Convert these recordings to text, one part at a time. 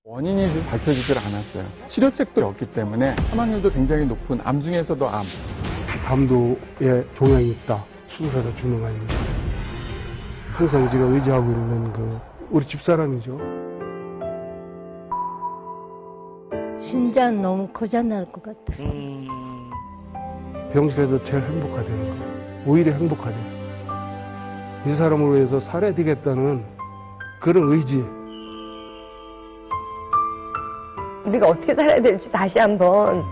원인이 밝혀지질 않았어요. 치료책도 없기 때문에 사망률도 굉장히 높은 암 중에서도 암. 암도에 종양이 있다. 수술해서 죽는 거 아닙니까? 항상 제가 의지하고 있는 우리 집사람이죠. 심장 너무 고장 날 것 같아서. 병실에서 제일 행복하다는 거. 오히려 행복하대. 이 사람을 위해서 살아야 되겠다는 그런 의지. 우리가 어떻게 살아야 될지 다시 한번.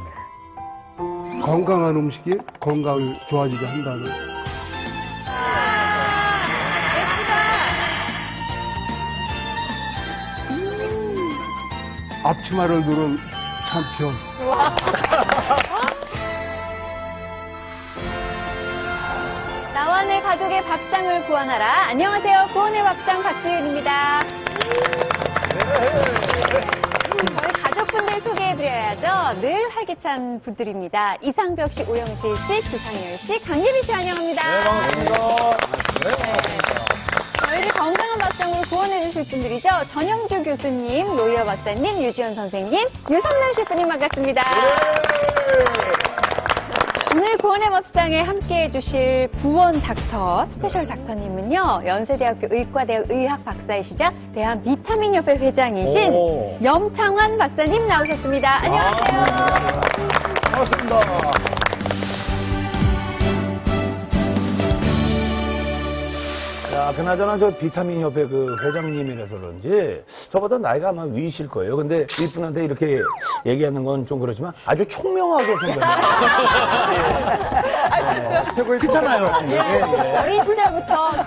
건강한 음식이 건강을 좋아지게 한다는. 앞치마를 두른 챔피언. 나와 내 가족의 밥상을 구원하라. 안녕하세요. 구원의 밥상 박지윤입니다. 저희 가족분들 소개해드려야죠. 늘 활기찬 분들입니다. 이상벽 씨, 오영실 씨, 주상열 씨, 강예빈 씨 환영합니다. 네, 반갑습니다. 저희를 건강한 밥상으로 구원해주실 분들이죠. 전영주 교수님, 로이어 박사님, 유지연 선생님, 유선남 셰프님 반갑습니다. 오늘 구원의 밥상에 함께해 주실 구원 닥터, 스페셜 닥터님은요, 연세대학교 의과대학 의학 박사이시자 대한 비타민협회 회장이신 염창환 박사님 나오셨습니다. 안녕하세요. 반갑습니다. 야, 그나저나 저 비타민 협회 그 회장님이라서 그런지 저보다 나이가 아마 위이실 거예요. 근데 이분한테 이렇게 얘기하는 건 좀 그렇지만 아주 총명하게 생겼네요. 최고의 그렇잖아요. 어린 시절부터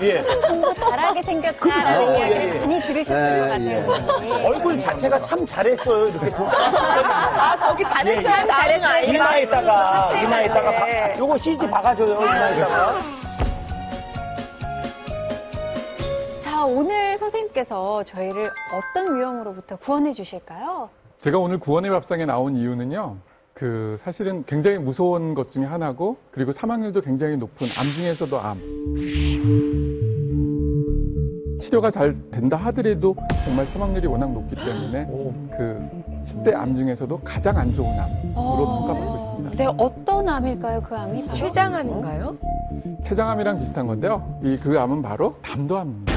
공부 잘하게 생겼다라는 이야기를 많이 들으셨을 것 같아요. 얼굴 자체가 참 잘했어요. 이렇게. 거기 잘했어요. 잘했어요. 이마에다가 요거 CG 박아줘요. 이마에다가. 자, 오늘 선생님께서 저희를 어떤 위험으로부터 구원해 주실까요? 제가 오늘 구원의 밥상에 나온 이유는요. 사실은 굉장히 무서운 것 중에 하나고, 그리고 사망률도 굉장히 높은 암 중에서도 암. 치료가 잘 된다 하더라도 정말 사망률이 워낙 높기 때문에 10대 암 중에서도 가장 안 좋은 암으로 평가받고 있습니다. 네, 어떤 암일까요, 그 암이? 췌장암인가요? 췌장암이랑 비슷한 건데요. 그 암은 바로 담도암입니다.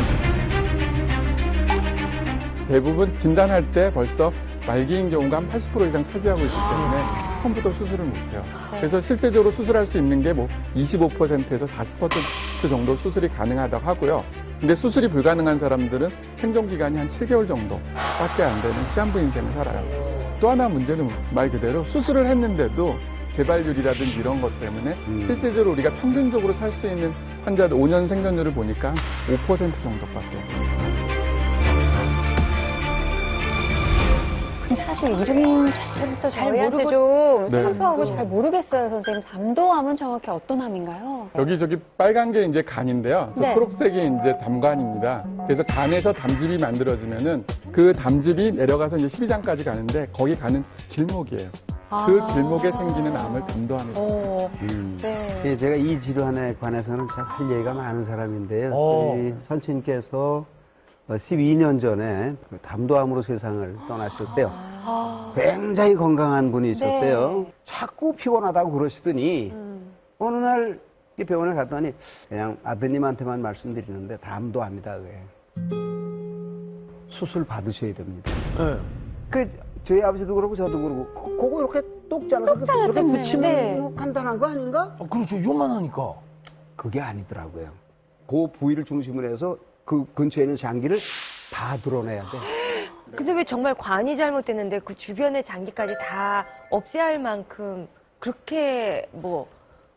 대부분 진단할 때 벌써 말기인 경우가 한 80% 이상 차지하고 있기 때문에 처음부터 수술을 못해요. 그래서 실제적으로 수술할 수 있는 게 25%에서 40% 정도 수술이 가능하다고 하고요. 근데 수술이 불가능한 사람들은 생존 기간이 한 7개월 정도밖에 안 되는 시한부 인생을 살아요. 또 하나 문제는 말 그대로 수술을 했는데도 재발률이라든지 이런 것 때문에 실제적으로 우리가 평균적으로 살 수 있는 환자들 5년 생존율을 보니까 5% 정도밖에 없어요. 근데 사실 이름 자체부터 저희한테 좀 생소하고 잘 모르겠어요, 선생님. 담도암은 정확히 어떤 암인가요? 여기저기 빨간 게 이제 간인데요. 저 초록색이 이제 담간입니다. 그래서 간에서 담즙이 만들어지면은 그 담즙이 내려가서 이제 십이장까지 가는데 거기 가는 길목이에요. 그 길목에 생기는 암을 담도암이라고 합니다. 네. 제가 이 질환에 관해서는 참 할 얘기가 많은 사람인데요. 저희 선친께서 12년 전에 담도암으로 세상을 떠나셨어요. 굉장히 건강한 분이셨어요. 자꾸 피곤하다고 그러시더니 어느 날 병원에 갔더니 그냥 아드님한테만 말씀드리는데 담도암이다 그래. 수술 받으셔야 됩니다. 저희 아버지도 그러고 저도 그러고 그거 이렇게 똑 잘라서 이렇게 붙이면 간단한 거 아닌가? 그렇죠. 요만하니까. 그게 아니더라고요. 그 부위를 중심으로 해서 그 근처에 있는 장기를 다 드러내야 돼. 근데 왜 정말 관이 잘못됐는데 그 주변의 장기까지 다 없애야 할 만큼 그렇게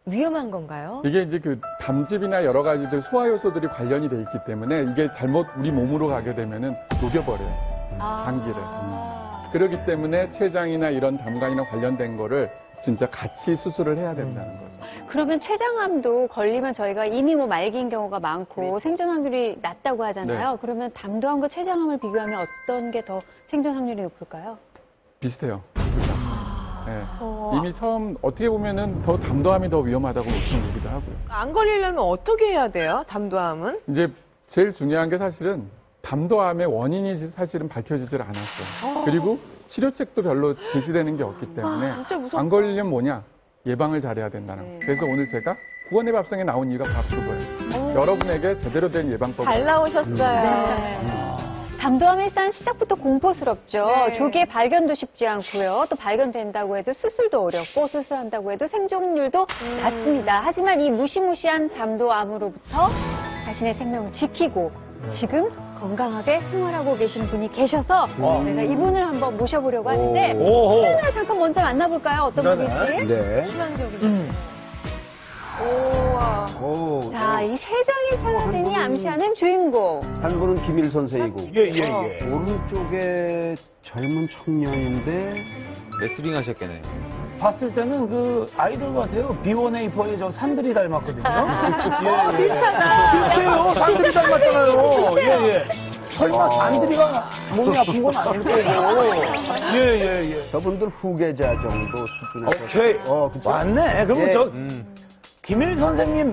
위험한 건가요? 이게 이제 담즙이나 여러 가지들 소화 요소들이 관련이 돼 있기 때문에 이게 잘못 우리 몸으로 가게 되면은 녹여버려요. 장기를. 그렇기 때문에 췌장이나 이런 담관이나 관련된 거를 진짜 같이 수술을 해야 된다는 거죠. 그러면 췌장암도 걸리면 저희가 이미 말기인 경우가 많고 생존 확률이 낮다고 하잖아요. 그러면 담도암과 췌장암을 비교하면 어떤 게 더 생존 확률이 높을까요? 비슷해요. 네. 이미 처음 어떻게 보면은 더 담도암이 더 위험하다고 보통 얘기도 하고요. 안 걸리려면 어떻게 해야 돼요? 담도암은? 이제 제일 중요한 게 사실은 담도암의 원인이 사실은 밝혀지질 않았어요. 그리고 치료책도 별로 제시되는 게 없기 때문에 진짜 무섭다. 안 걸리면 뭐냐? 예방을 잘해야 된다는 거. 그래서 오늘 제가 구원의 밥상에 나온 이유가 바로 그거예요. 여러분에게 제대로 된 예방법을 잘 나오셨어요. 네. 담도암 일단 시작부터 공포스럽죠. 네. 조기에 발견도 쉽지 않고요. 또 발견된다고 해도 수술도 어렵고 수술한다고 해도 생존율도 낮습니다. 하지만 이 무시무시한 담도암으로부터 자신의 생명을 지키고 지금 건강하게 생활하고 계신 분이 계셔서 제가 이분을 한번 모셔보려고 하는데 오호. 사연을 잠깐 먼저 만나볼까요? 어떤 분일지? 네. 우와. 오, 자, 이 세상의 사라진이 암시하는 주인공. 한 분은 김일 선생이고 예. 오른쪽에 젊은 청년인데 레슬링 하셨겠네. 봤을 때는 그 아이돌 같아요. B1A4의 저 산들이 닮았거든요. 비슷하다. 비슷해요. 산들이 닮았잖아요. 예. 설마 산들이가 몸이 아픈 건 아닐 거고. 예. 저분들 후계자 정도 수준에서 오케이. 그쵸? 맞네. 그러면 예. 저 김일 선생님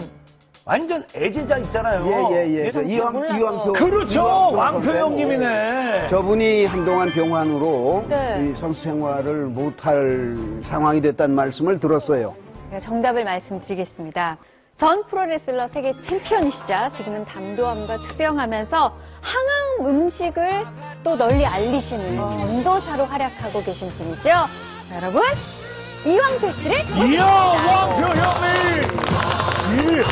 완전 애제자 있잖아요. 예. 저 이왕표. 그렇죠. 이왕표 왕표 선생. 형님이네. 저분이 한동안 병환으로 네. 이 선수 생활을 못할 상황이 됐다는 말씀을 들었어요. 제가 정답을 말씀드리겠습니다. 전 프로레슬러 세계 챔피언이시자 지금은 담도암과 투병하면서 항암 음식을 또 널리 알리시는 전도사로 활약하고 계신 분이죠. 자, 여러분, 이왕표 씨를 이야, 왕표 형님.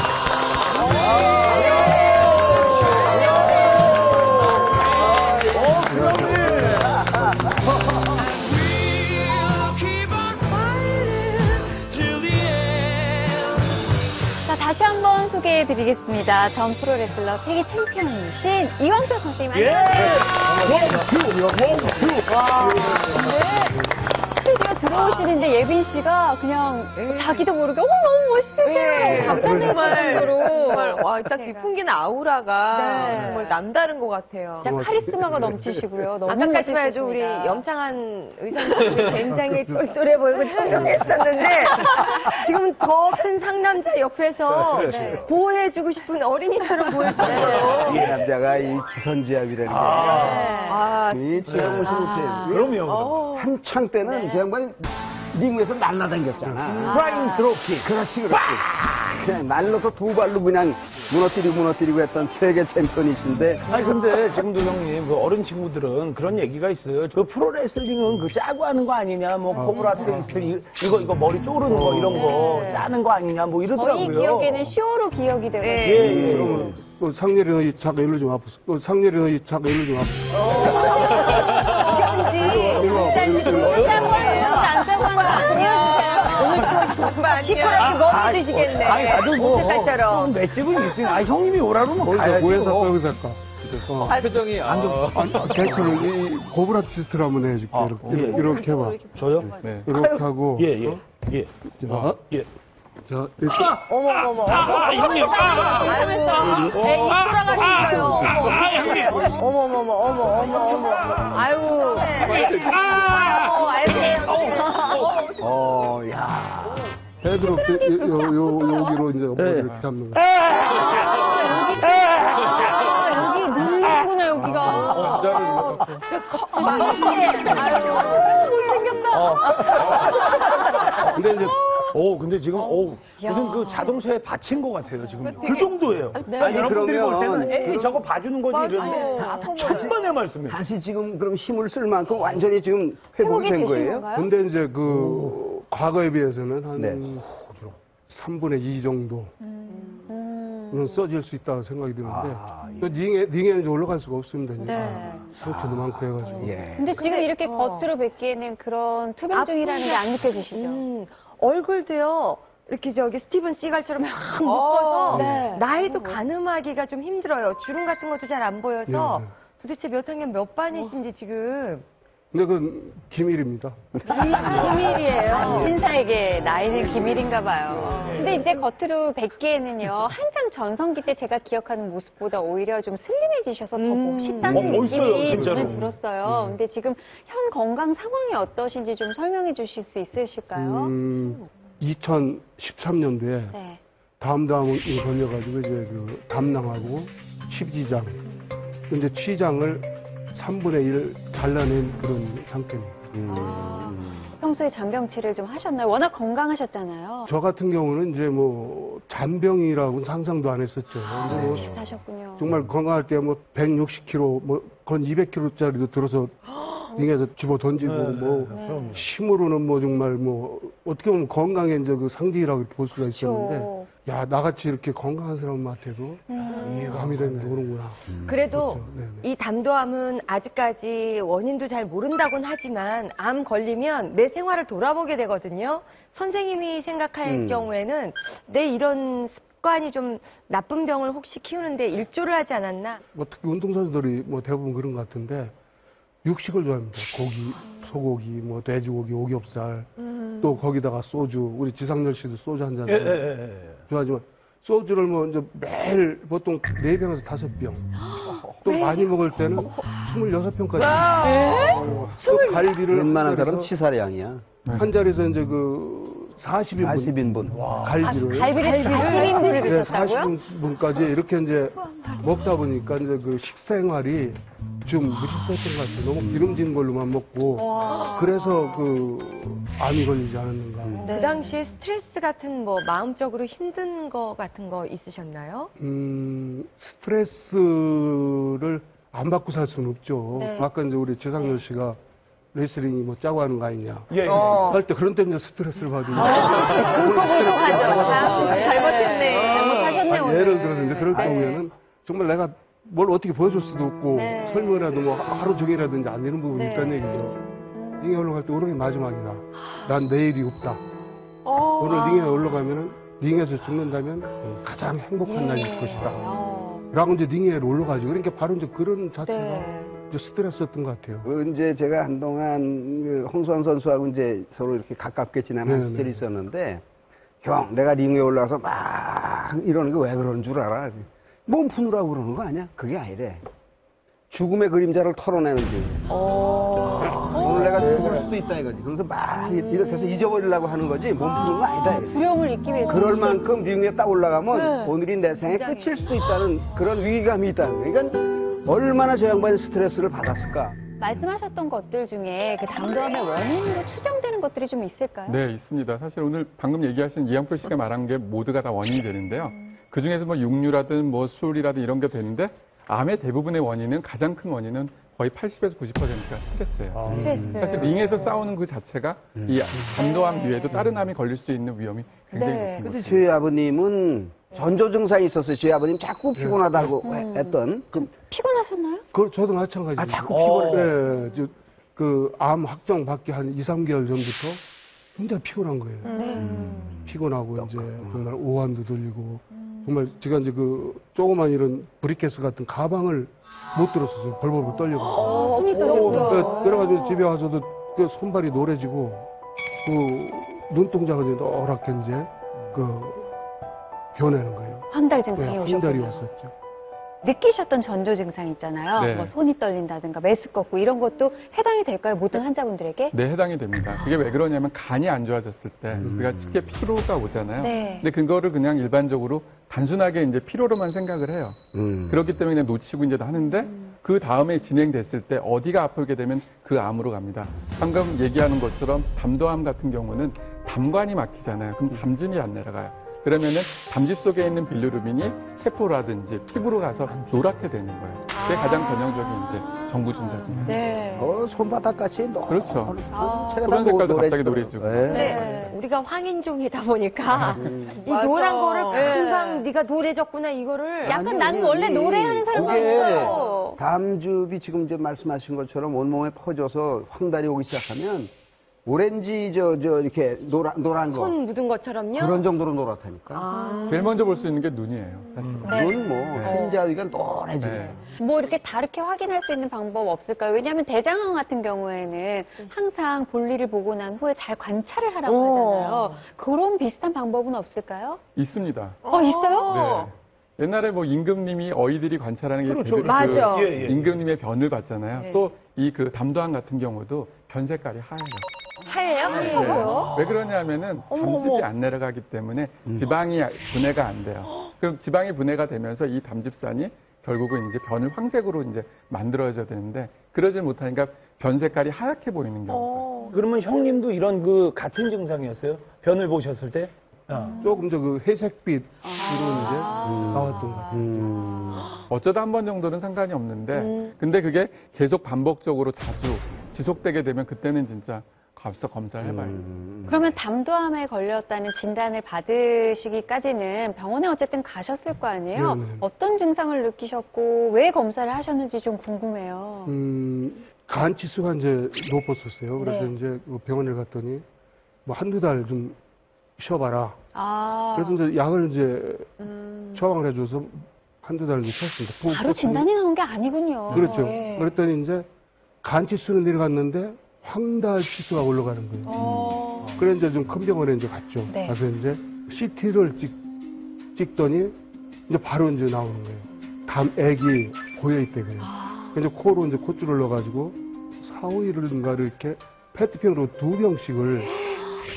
자, 다시 한번 소개해드리겠습니다. 전 프로레슬러 세계 챔피언이신 이왕표 선생님 안녕하세요. 와, 네. 스튜디오 들어오시는데 예빈 씨가 그냥 자기도 모르게 어머 너무 멋있으세요. 감탄될 정도로. 정말 와, 딱 이 풍기는 아우라가 네. 정말 남다른 것 같아요. 진짜 카리스마가 넘치시고요. 너무 아까까지만 해도 우리 멋있으십니다. 염창한 의상님이 굉장히 똘똘해 보이고 청명했었는데 지금 더 큰 상남자 옆에서 보호해주고 싶은 어린이처럼 보일 정도로 이 남자가 이 기선제압이라는 게 지나무시 못해요. 그럼요. 한창 때는 저 양반이 링에서 날라다녔잖아. 프라임 드롭킥. 그렇지. 그냥 날려서 두 발로 그냥 무너뜨리고 했던 세계 챔피언이신데. 아니 근데 지금도 형님 그 어린 친구들은 그런 얘기가 있어요. 그 프로레슬링은 그 짜고 하는 거 아니냐, 뭐 코브라 트위스트 이거 머리 쪼르는 거 이런 거 짜는 거 아니냐, 뭐 이러더라고요. 저희 기억에는 쇼로 기억이 되거든요. 예. 그러면 또 상렬이 자가 일로 좀 아프세요. 또 상렬이 자가 일로 좀 아프세요. 안 짜고 한거 아니에요, 진짜. 시끄럽게 너무 드시겠네. 아니 다들 뭐 오색깔처럼. 맷집은 있으니 형님이 오라 그러면 거기서 가야죠. 고해서 할까? 표정이 개처를 이 고브라티스트를 한번 해줄게. 이렇게 해봐. 저요? 네. 이렇게 하고. 예. 자, 예. 자, 어머. 형님. 아이고. 애 입 돌아가시니까요. 어머. 아이고. 야. 헤드로 여기로 이제 머리를 이렇게 잡는 거야. 여기 누르는구나, 여기가. 근데 이제 근데 지금 무슨 그 자동차에 받친 것 같아요 지금. 그 정도예요. 아니, 여러분들이 볼 때는 에이 저거 봐주는 거지 이러는데 천만의 말씀이에요. 다시 지금 그럼 힘을 쓸 만큼 완전히 지금 회복이 회복이 된 되신 거예요? 건가요? 근데 이제 그 과거에 비해서는 한 네. 3분의 2 정도 는 써질 수 있다고 생각이 드는데 또 링에는 이제 올라갈 수가 없습니다. 이제. 네. 상처도 많고 해가지고. 예. 근데 지금 이렇게 겉으로 뵙기에는 그런 투병 중이라는 게 안 느껴지시죠? 얼굴도요. 이렇게 저기 스티븐 시갈처럼 막 묶어서 네. 나이도 가늠하기가 좀 힘들어요. 주름 같은 것도 잘 안 보여서 네. 도대체 몇 학년 몇 반이신지 지금 근데 그건 기밀입니다. 비밀이에요. 신사에게 나이는 기밀인가 봐요. 근데 이제 겉으로 뵙기에는요, 한참 전성기 때 제가 기억하는 모습보다 오히려 좀 슬림해지셔서 더 멋있다는 멋있어요, 느낌이 진짜로. 저는 들었어요. 근데 지금 현 건강 상황이 어떠신지 좀 설명해 주실 수 있으실까요? 2013년도에 네. 담이 걸려가지고 이제 그 담낭하고 십지장, 근데 취장을 3분의 1 잘라낸 그런 상태입니다. 평소에 잔병치를 좀 하셨나요? 워낙 건강하셨잖아요. 저 같은 경우는 이제 뭐 잔병이라고는 상상도 안 했었죠. 근데 뭐 비슷하셨군요. 정말 건강할 때 뭐 160kg, 뭐 건 200kg짜리도 들어서 링에서 집어 던지고 뭐 힘으로는 뭐 정말 뭐 어떻게 보면 건강의 이제 그 상징이라고 볼 수가 있었는데 야 나같이 이렇게 건강한 사람한테도 암이라는 게 오는구나. 그래도 그렇죠. 네네. 이 담도암은 아직까지 원인도 잘 모른다고는 하지만 암 걸리면 내 생활을 돌아보게 되거든요. 선생님이 생각할 경우에는 내 이런 습관이 좀 나쁜 병을 혹시 키우는데 일조를 하지 않았나? 뭐 특히 운동선수들이 뭐 대부분 그런 것 같은데 육식을 좋아합니다. 고기, 소고기, 뭐 돼지고기, 오겹살, 또 거기다가 소주. 우리 지상렬 씨도 소주 한 잔 좋아하지만 소주를 뭐 이제 매일 보통 4병에서 5병. 또 많이 먹을 때는 26병까지. 또 갈비를 웬만한 사람은 치사량이야. 한 자리에서 이제 그 40인분. 40인분. 갈비를. 갈비를 40인분을 드셨다고요? 40인분까지 이렇게 이제 먹다 보니까 이제 그 식생활이 좀 무식했던 것 같아요. 너무 기름진 걸로만 먹고. 그래서 그 암이 걸리지 않았는가. 그 당시에 스트레스 같은 뭐 마음적으로 힘든 거 같은 거 있으셨나요? 스트레스를 안 받고 살 수는 없죠. 네. 아까 이제 우리 지상렬 씨가 레슬링이 뭐 짜고 하는 거 아니냐. 예, 예. 할 때 그런 때문에 스트레스를 받으니까. 잘못했네. 잘못하셨네, 오늘. 예를 들어서 이제 그럴 경우에는 정말 내가 뭘 어떻게 보여줄 수도 없고 설명이라도 뭐 하루 종일이라든지 안 되는 부분이 있다는 얘기죠. 링에 올라갈 때 오늘이 마지막이다. 난 내일이 없다. 오늘 링에 올라가면은 링에서 죽는다면 가장 행복한 날일 것이다. 라고 이제 링에 올라가죠. 그러니까 바로 이제 그런 자체가 이제 스트레스였던 것 같아요. 이제 제가 한동안 그 홍수환 선수하고 이제 서로 이렇게 가깝게 지내는 시절이 있었는데, 형, 내가 링에 올라가서 막 이러는 게 왜 그러는 줄 알아? 몸 푸느라고 그러는 거 아니야? 그게 아니래. 죽음의 그림자를 털어내는 게. 오늘 내가 죽을 수도 있다 이거지. 그래서 막 이렇게 해서 잊어버리려고 하는 거지, 몸 푸는 거 아니다. 이거지. 두려움을 잊기 위해서. 그럴 만큼 링에 딱 올라가면 오늘이 내 생의 끝일 수도 있다는 그런 위기감이 있다는 거예요. 그러니까 얼마나 저 양반이 스트레스를 받았을까. 말씀하셨던 것들 중에 그 담도암의 원인으로 추정되는 것들이 좀 있을까요? 네, 있습니다. 사실 오늘 방금 얘기하신 이양표 씨가 말한 게 모두가 다 원인이 되는데요. 그 중에서 뭐 육류라든 뭐 술이라든 이런 게 되는데 암의 대부분의 원인은 가장 큰 원인은 거의 80에서 90%가 스트레스예요. 스트레스. 사실 링에서 싸우는 그 자체가 이 담도암 외에도 다른 암이 걸릴 수 있는 위험이 굉장히 높은 근데 거죠. 저희 아버님은 전조 증상이 있었어요. 저희 아버님 자꾸 피곤하다고 했던. 피곤하셨나요? 그 저도 마찬가지예요. 아, 자꾸 피곤해. 네, 그 암 확정 받기 한 2, 3개월 전부터 굉장히 피곤한 거예요. 피곤하고 이제 정말 오한도 들리고 정말 제가 이제 그 조그만 이런 브리케스 같은 가방을 못 들었었어요. 벌벌 떨려고. 손이 떨렸고요. 그래가지고 집에 와서도 그 손발이 노래지고 그 눈동자가 이제 노랗게 이제 그 변하는 거예요. 한 달 증상이 한 달이 오셨군요. 왔었죠. 느끼셨던 전조 증상 있잖아요. 네. 뭐 손이 떨린다든가 메스 꺾고 이런 것도 해당이 될까요? 모든 환자분들에게? 네, 해당이 됩니다. 그게 왜 그러냐면 간이 안 좋아졌을 때 우리가 쉽게 피로가 오잖아요. 네. 근데 그거를 그냥 일반적으로 단순하게 이제 피로로만 생각을 해요. 그렇기 때문에 그냥 놓치고 이제 하는데 그 다음에 진행됐을 때 어디가 아프게 되면 그 암으로 갑니다. 방금 얘기하는 것처럼 담도암 같은 경우는 담관이 막히잖아요. 그럼 담즙이 안 내려가요. 그러면은 담즙 속에 있는 빌루루빈이 세포라든지 피부로 가서 노랗게 되는 거예요. 그게 가장 전형적인 이제 정부증상입니다. 네. 손바닥같이 그렇죠. 제가 그런 색깔도 갑자기 노래지더라고요. 노래지고. 네. 우리가 황인종이다 보니까 이 노란 거를 금방 네가 노래졌구나 이거를 약간 난 원래 노래하는 사람도 있어요. 담즙이 지금 이제 말씀하신 것처럼 온몸에 퍼져서 황달이 오기 시작하면 오렌지 이렇게 노란 거. 손 묻은 것처럼요? 그런 정도로 노랗다니까. 아. 제일 먼저 볼 수 있는 게 눈이에요. 사실. 눈 뭐, 네. 흰자위가 노래지고. 네. 뭐 이렇게 다르게 확인할 수 있는 방법 없을까요? 왜냐하면 대장암 같은 경우에는 항상 볼일을 보고 난 후에 잘 관찰을 하라고 하잖아요. 그런 비슷한 방법은 없을까요? 있습니다. 있어요? 네. 옛날에 뭐 임금님이 어이들이 관찰하는 게 그렇죠. 대부분 맞아. 예, 예. 임금님의 변을 봤잖아요. 네. 또 이 그 담도암 같은 경우도 변 색깔이 하얘요. 하얘요? 네. 하얘요? 왜 그러냐면은 담즙이 안 내려가기 때문에 지방이 분해가 안 돼요. 그럼 지방이 분해가 되면서 이 담즙산이 결국은 이제 변을 황색으로 이제 만들어져야 되는데 그러지 못하니까 변 색깔이 하얗게 보이는 경우가. 그러면 형님도 이런 그 같은 증상이었어요? 변을 보셨을 때? 조금 그 회색빛 이런 이제 나왔던 것 같아요. 어쩌다 한 번 정도는 상관이 없는데 근데 그게 계속 반복적으로 자주 지속되게 되면 그때는 진짜 가서 검사를 해봐야 돼요. 그러면 담도암에 걸렸다는 진단을 받으시기까지는 병원에 어쨌든 가셨을 거 아니에요? 네네. 어떤 증상을 느끼셨고 왜 검사를 하셨는지 좀 궁금해요. 간 지수가 이제 높았었어요. 그래서 네. 이제 병원에 갔더니 뭐 한두 달 좀 쉬어봐라. 아, 그래서 이제 약을 이제 처방을 해줘서 한두 달 쉬었습니다. 바로 진단이 나온 게 아니군요. 그렇죠. 예. 그랬더니 이제 간 지수는 내려갔는데 황달 지수가 올라가는 거예요. 그래 이제 좀 큰 병원에 이제 갔죠. 네. 가서 이제 CT를 찍더니 이제 바로 이제 나오는 거예요. 액이 고여 있대 그래요. 그래서 코로 이제 콧줄을 넣어가지고 4, 5일인가를 이렇게 페트병으로 2병씩을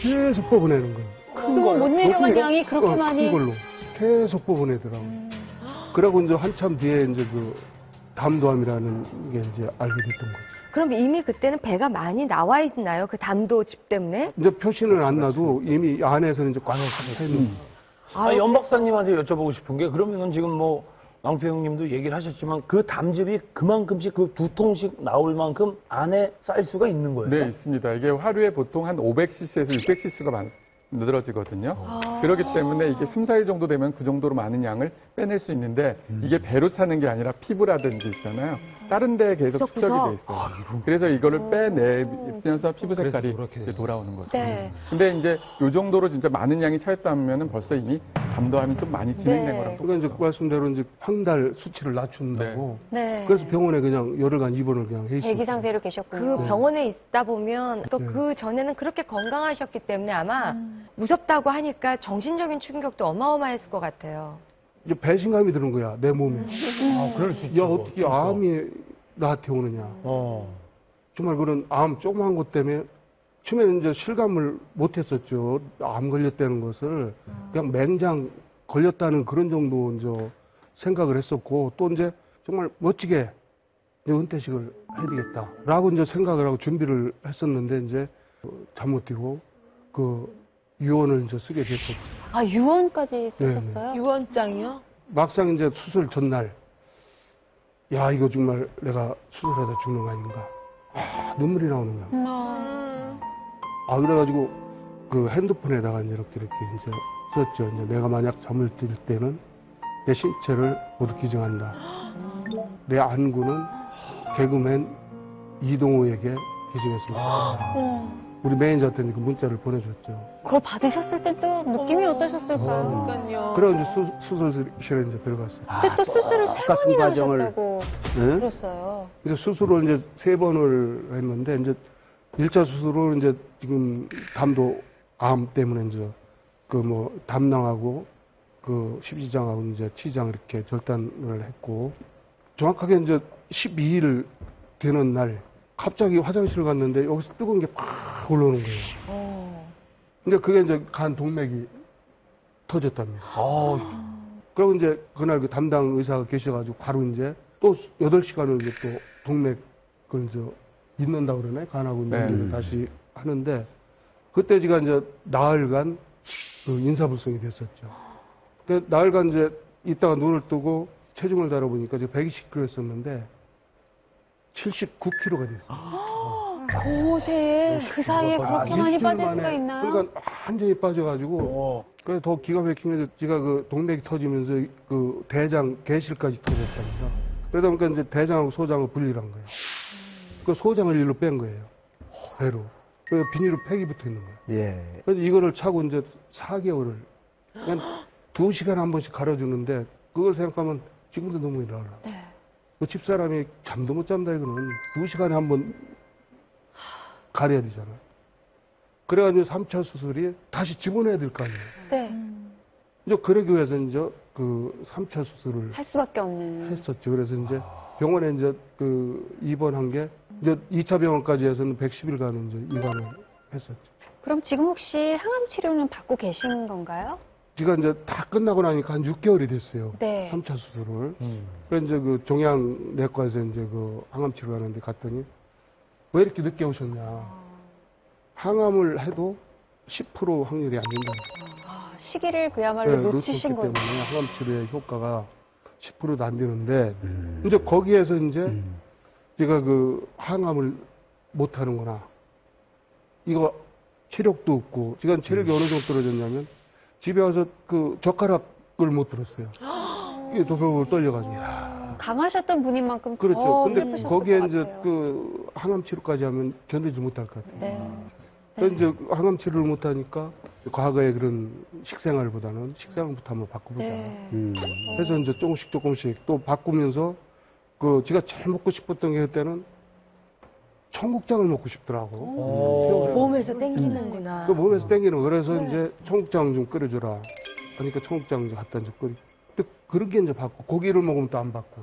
계속 뽑아내는 거예요. 또 못 내려간 양이 그렇게 많이. 큰 걸로 계속 뽑아내더라고요. 그러고 이제 한참 뒤에 이제 그 담도암이라는 게 이제 알게 됐던 거죠. 그럼 이미 그때는 배가 많이 나와 있나요? 그 담도즙 때문에? 이제 표시는 안 나도 이미 안에서는 이제 꽉 차 있는. 연 박사님한테 여쭤보고 싶은 게 그러면은 지금 뭐 왕표 형님도 얘기를 하셨지만 그 담즙이 그만큼씩 그 2통씩 나올 만큼 안에 쌓일 수가 있는 거예요? 네, 있습니다. 이게 하루에 보통 한 500cc에서 600cc가 늘어지거든요. 그렇기 때문에 이게 3, 4일 정도 되면 그 정도로 많은 양을 빼낼 수 있는데 이게 배로 차는 게 아니라 피부라든지 있잖아요. 다른 데에 계속 축적이 돼 있어요. 그래서 이거를 빼내면서 피부 색깔이 이제 돌아오는 거죠. 네. 근데 이제 요 정도로 진짜 많은 양이 차였다면은 벌써 이미 담도암이 좀 많이 진행된 거라고. 그러니까 이제 말씀대로 이제 황달 수치를 낮춘다고. 네. 그래서 병원에 그냥 열흘간 입원을 그냥 해 있었어요. 대기 상태로 그 계셨군요. 병원에 있다 보면 또 네. 그 전에는 그렇게 건강하셨기 때문에 아마 무섭다고 하니까 정신적인 충격도 어마어마했을 것 같아요. 이제 배신감이 드는 거야, 내 몸에. 그럴 수 야, 있죠. 어떻게 암이 나한테 오느냐. 정말 그런 암 조그만 것 때문에 처음에는 이제 실감을 못 했었죠. 암 걸렸다는 것을. 그냥 맹장 걸렸다는 그런 정도 이제 생각을 했었고, 또 이제 정말 멋지게 이제 은퇴식을 해야 되겠다. 라고 이제 생각을 하고 준비를 했었는데, 이제 잠 못 뛰고, 그 유언을 이제 쓰게 됐었죠. 아, 유언까지 네네. 쓰셨어요? 유언장이요? 막상 이제 수술 전날, 야, 이거 정말 내가 수술하다 죽는 거 아닌가. 눈물이 나오는 거야. 그래가지고 그 핸드폰에다가 이렇게 이제 썼죠. 이제 내가 만약 잠을 들 때는 내 신체를 모두 기증한다. 내 안구는 개그맨 이동호에게 기증했습니다. 우리 매니저한테 그 문자를 보내줬죠. 그걸 받으셨을 때 또 느낌이 어떠셨을까요? 그러니까요. 그래서 이제 수술실에 이제 들어갔어요. 근데 또 수술을 3번이나 과정을. 하셨다고 네? 들었어요. 이제 수술을 이제 3번을 했는데, 이제 1차 수술을 이제 지금 담도암 때문에 이제 그 뭐 담낭하고 그 십지장하고 이제 치장 이렇게 절단을 했고, 정확하게 이제 12일 되는 날 갑자기 화장실 갔는데 여기서 뜨거운 게 팍 올라오는 거예요. 근데 그게 이제 간 동맥이 터졌답니다. 그리고 이제 그날 그 담당 의사가 계셔가지고 바로 이제 또 8시간을 이제 또 동맥을 이제 잊는다고 그러네. 간하고 네. 이제 다시 하는데, 그때 제가 이제 나흘간 그 인사불성이 됐었죠. 근데 나흘간 이제 있다가 눈을 뜨고 체중을 달아보니까 제가 120kg였었는데 79kg가 됐어요. 고세 그 사이에 그렇게 많이 일주일 빠질 만에. 수가 있나요? 그러니까 완전히 빠져가지고, 그래서 더 기가 막힌 게 제가 그 동맥이 터지면서 그 대장, 개실까지 터졌답니다. 그러다 보니까 이제 대장하고 소장을 분리를 한 거예요. 그 소장을 일로 뺀 거예요. 배로. 그 비닐로 팩이 붙어 있는 거예요. 예. 그래서 이거를 차고 이제 4개월을 그냥 2시간에 한 번씩 갈아주는데 그걸 생각하면 지금도 너무 일어나. 네. 그 집사람이 잠도 못 잔다 이거는 2시간에 한 번 가려야 되잖아. 그래가지고 3차 수술이 다시 집어넣어야 될 거 아니에요. 네. 이제 그러기 위해서 이제 그 3차 수술을 할 수밖에 없는. 했었죠. 그래서 이제 병원에 이제 그 입원한 게 이제 2차 병원까지 해서는 110일간은 이제 입원을 했었죠. 그럼 지금 혹시 항암 치료는 받고 계신 건가요? 제가 이제 다 끝나고 나니까 한 6개월이 됐어요. 네. 3차 수술을. 그래서 이제 그 종양내과에서 이제 그 항암 치료하는데 갔더니 왜 이렇게 늦게 오셨냐. 항암을 해도 10% 확률이 안 된다. 시기를 그야말로 놓치신 때문에 거네요. 항암 치료의 효과가 10%도 안 되는데 이제 거기에서 이제 제가 그 항암을 못 하는구나. 이거 체력도 없고 제가 체력이 어느 정도 떨어졌냐면 집에 와서 그 젓가락을 못 들었어요. 이게 도벽으로 떨려가지고. 강하셨던 분인 만큼 그렇죠. 더 근데 힘드셨을 거기에 것 이제 같아요. 그 항암 치료까지 하면 견디지 못할 것 같아요. 네. 그래서 이제 항암 치료를 못 하니까 과거의 그런 식생활보다는 식생활부터 한번 바꿔보자. 네. 해서 이제 조금씩 또 바꾸면서 그 제가 제일 먹고 싶었던 게 그때는 청국장을 먹고 싶더라고. 몸에서 땡기는구나. 그 몸에서 땡기는 거. 그래서 이제 청국장 좀 끓여줘라. 그러니까 청국장 좀 갖다 이제 끓이. 근데 그렇게 이제 받고 고기를 먹으면 또 안 받고.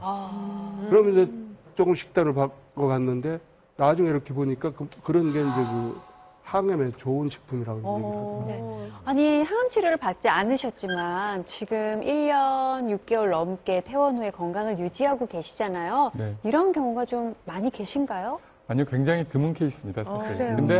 그러면 이제 조금 식단을 바꿔갔는데 나중에 이렇게 보니까 그런 게 이제 그 항암에 좋은 식품이라고 얘기를 네. 아니, 항암 치료를 받지 않으셨지만 지금 1년 6개월 넘게 퇴원 후에 건강을 유지하고 계시잖아요. 네. 이런 경우가 좀 많이 계신가요? 아니요, 굉장히 드문 케이스입니다, 사실. 그래요? 근데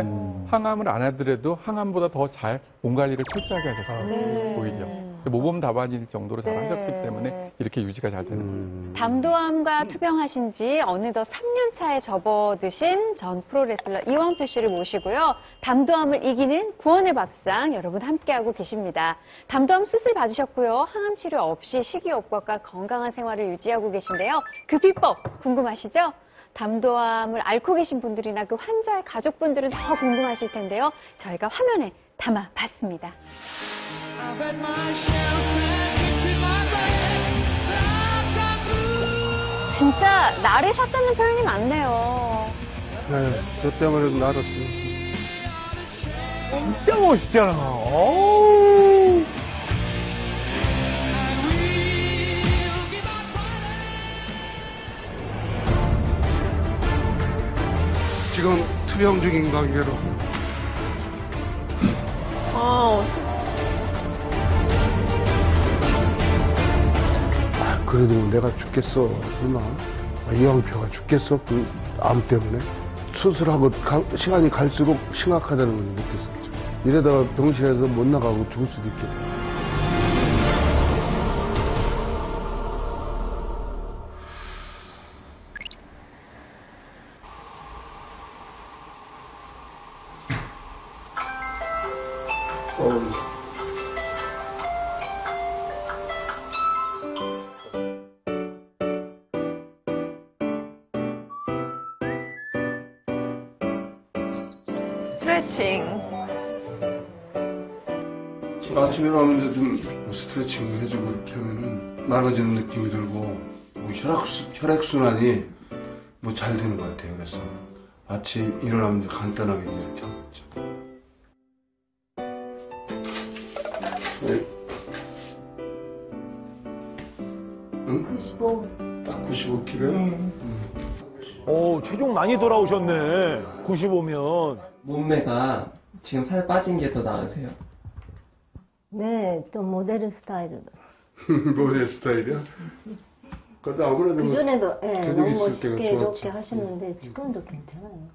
항암을 안 하더라도 항암보다 더 잘 몸 관리를 철저하게 하셨어요. 네. 오히려. 모범 답안일 정도로 잘 네. 하셨기 때문에 이렇게 유지가 잘 되는 거죠. 담도암과 투병하신 지 어느덧 3년 차에 접어드신 전 프로레슬러 이광표 씨를 모시고요. 담도암을 이기는 구원의 밥상 여러분 함께하고 계십니다. 담도암 수술 받으셨고요. 항암 치료 없이 식이요법과 건강한 생활을 유지하고 계신데요. 그 비법 궁금하시죠? 담도암을 앓고 계신 분들이나 그 환자의 가족분들은 더 궁금하실 텐데요. 저희가 화면에 담아봤습니다. 진짜 나르셨다는 표현이 많네요. 네, 저 때문에 날았어요. 진짜 멋있잖아. 어우. 지금 투병 중인 관계로 그래도 내가 죽겠어 설마 이왕표가 죽겠어 그 암 때문에 수술하고 시간이 갈수록 심각하다는 걸 느꼈었죠. 이러다가 병실에서 못 나가고 죽을 수도 있겠다. 스트레칭. 아침에 나오는데 좀 스트레칭 해주고 이렇게 하면은 맑아지는 느낌이 들고 뭐 혈액순환이 뭐 잘 되는 것 같아요. 그래서 아침 일어나면 이제 간단하게 이렇게 하고 있죠. 네. 응? 95. 딱 95kg요? 오, 체중 많이 돌아오셨네. 95면. 몸매가 지금 살 빠진 게 더 나으세요? 네, 또 모델 스타일로. 모델 스타일이요? 근데 아무래도 그전에도 예, 근육이 너무 있을 멋있게 때가 좋았죠. 이렇게 하셨는데 지금도 괜찮아요.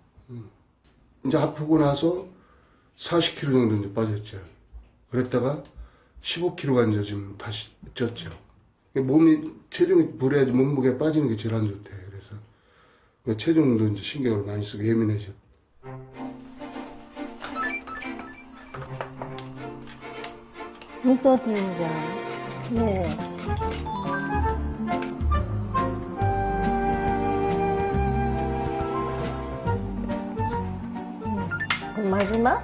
이제 아프고 나서 40kg 정도 이제 빠졌죠. 그랬다가 15kg가 이제 지금 다시 쪘죠. 몸이 체중이 무리하지 몸무게 빠지는 게 제일 안 좋대요. 그래서 그 체중도 이제 신경을 많이 쓰고 예민해져. 미소 팀장. 네. 마지막?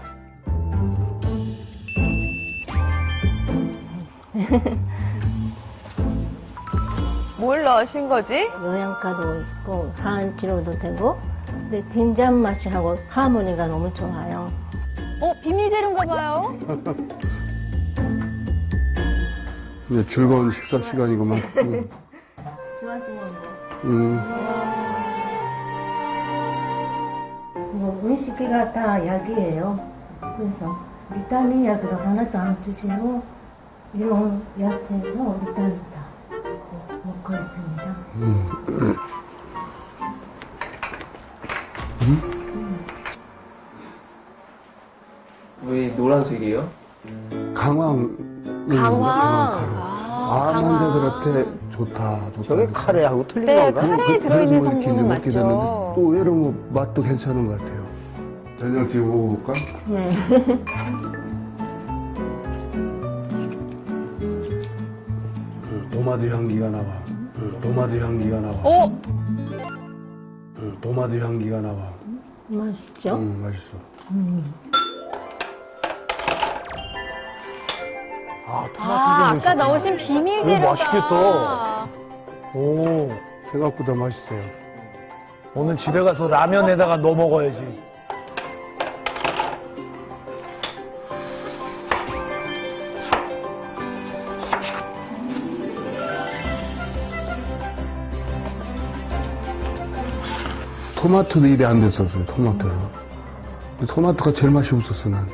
뭘 넣으신 거지? 영양가도 있고 항암 치료도 되고 근데 된장 맛이하고 하모니가 너무 좋아요. 비밀 재료인가 봐요. 이제 즐거운 식사 시간이구만. 좋아하시는데. 음. 음식이가 다 약이에요. 그래서 비타민 약도 하나도 안 드시고 이런 야채에서 비타민 다 먹고 있습니다. 왜 노란색이에요? 강황. 암 환자들한테 좋다. 저게 카레하고 틀린 네, 건가? 카레에 들어있는 그래서 뭐 이렇게 이제 성분은 먹게 됐는데 맞죠. 또 의외로 뭐 맛도 괜찮은 것 같아요. 된장찌개 먹어볼까? 네. 도마도 향기가 나와. 도마도 향기가 나와. 도마도 향기가 나와. 맛있죠? 맛있어. 아까 넣으신 비밀 재료가. 맛있겠다. 오, 생각보다 맛있어요. 오늘 집에 가서 라면에다가 넣어 먹어야지. 토마토도 일이 안 됐었어요, 토마토요. 토마토가 제일 맛이 없었어, 난.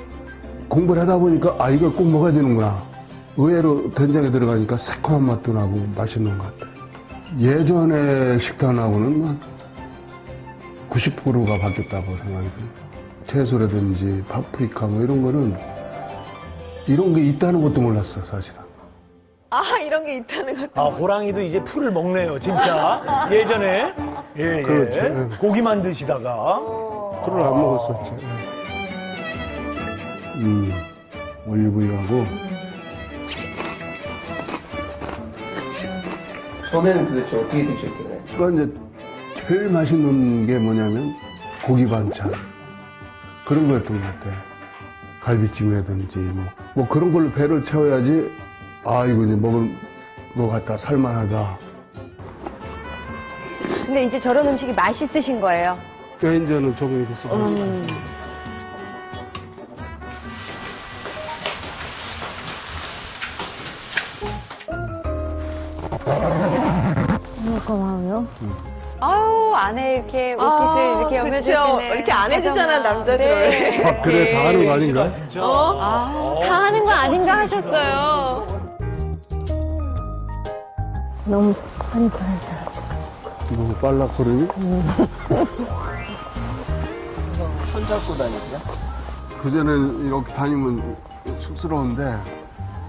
공부를 하다 보니까, 이걸 꼭 먹어야 되는구나. 의외로 된장에 들어가니까 새콤한 맛도 나고 맛있는 것 같아요. 예전의 식단하고는 90%가 바뀌었다고 생각이 들어요. 채소라든지 파프리카 뭐 이런 거는 이런 게 있다는 것도 몰랐어요, 사실은. 이런 게 있다는 것도. 호랑이도 이제 풀을 먹네요, 진짜. 예전에. 예. 그렇죠. 고기만 드시다가. 풀을 안 먹었었죠. 올리브유하고. 전에는 도대체 어떻게 드셨길래? 그러니까 이제 제일 맛있는 게 뭐냐면 고기 반찬. 그런 거였던 것 같아요. 갈비찜이라든지 뭐 그런 걸로 배를 채워야지 이거 이제 먹을 거 같다, 살만하다. 근데 이제 저런 음식이 맛있으신 거예요. 이제는 조금 됐어요. 고마워요. 아유, 안에 이렇게 옷깃을 이렇게 여며주시네. 이렇게 안 해주잖아, 남자들 원래. 그래, 다 하는 거 아닌가? 진짜. 다 하는 거 아닌가 하셨어요. 너무 많이 빨리 지금. 너무 빨라, 걸음이? 손잡고 다니세요? 그전엔 이렇게 다니면 쑥스러운데,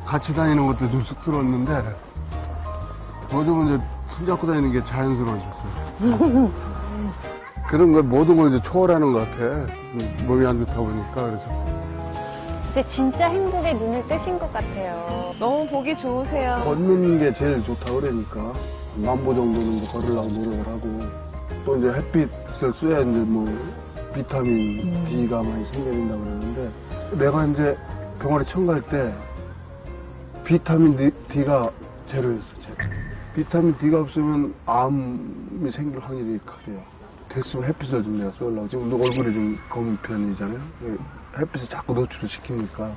같이 다니는 것도 좀 쑥스러웠는데, 요즘은 이제 손잡고 다니는 게 자연스러워졌어요. 그런 걸 모든 걸 이제 초월하는 것 같아. 몸이 안 좋다 보니까, 그래서. 이제 진짜 행복에 눈을 뜨신 것 같아요. 너무 보기 좋으세요. 걷는 게 제일 좋다 그러니까, 10,000보 정도는 뭐 걸으려고 노력을 하고, 또 이제 햇빛을 쐬야 이제 뭐, 비타민 D가 많이 생겨진다고 그러는데, 내가 이제 병원에 처음 갈 때, 비타민 D가 제로였어, 제로. 비타민 D가 없으면 암이 생길 확률이 크대요. 됐으면 햇빛을 좀 내가 쏘려고. 지금 얼굴이 좀 검은 편이잖아요. 햇빛을 자꾸 노출을 시키니까.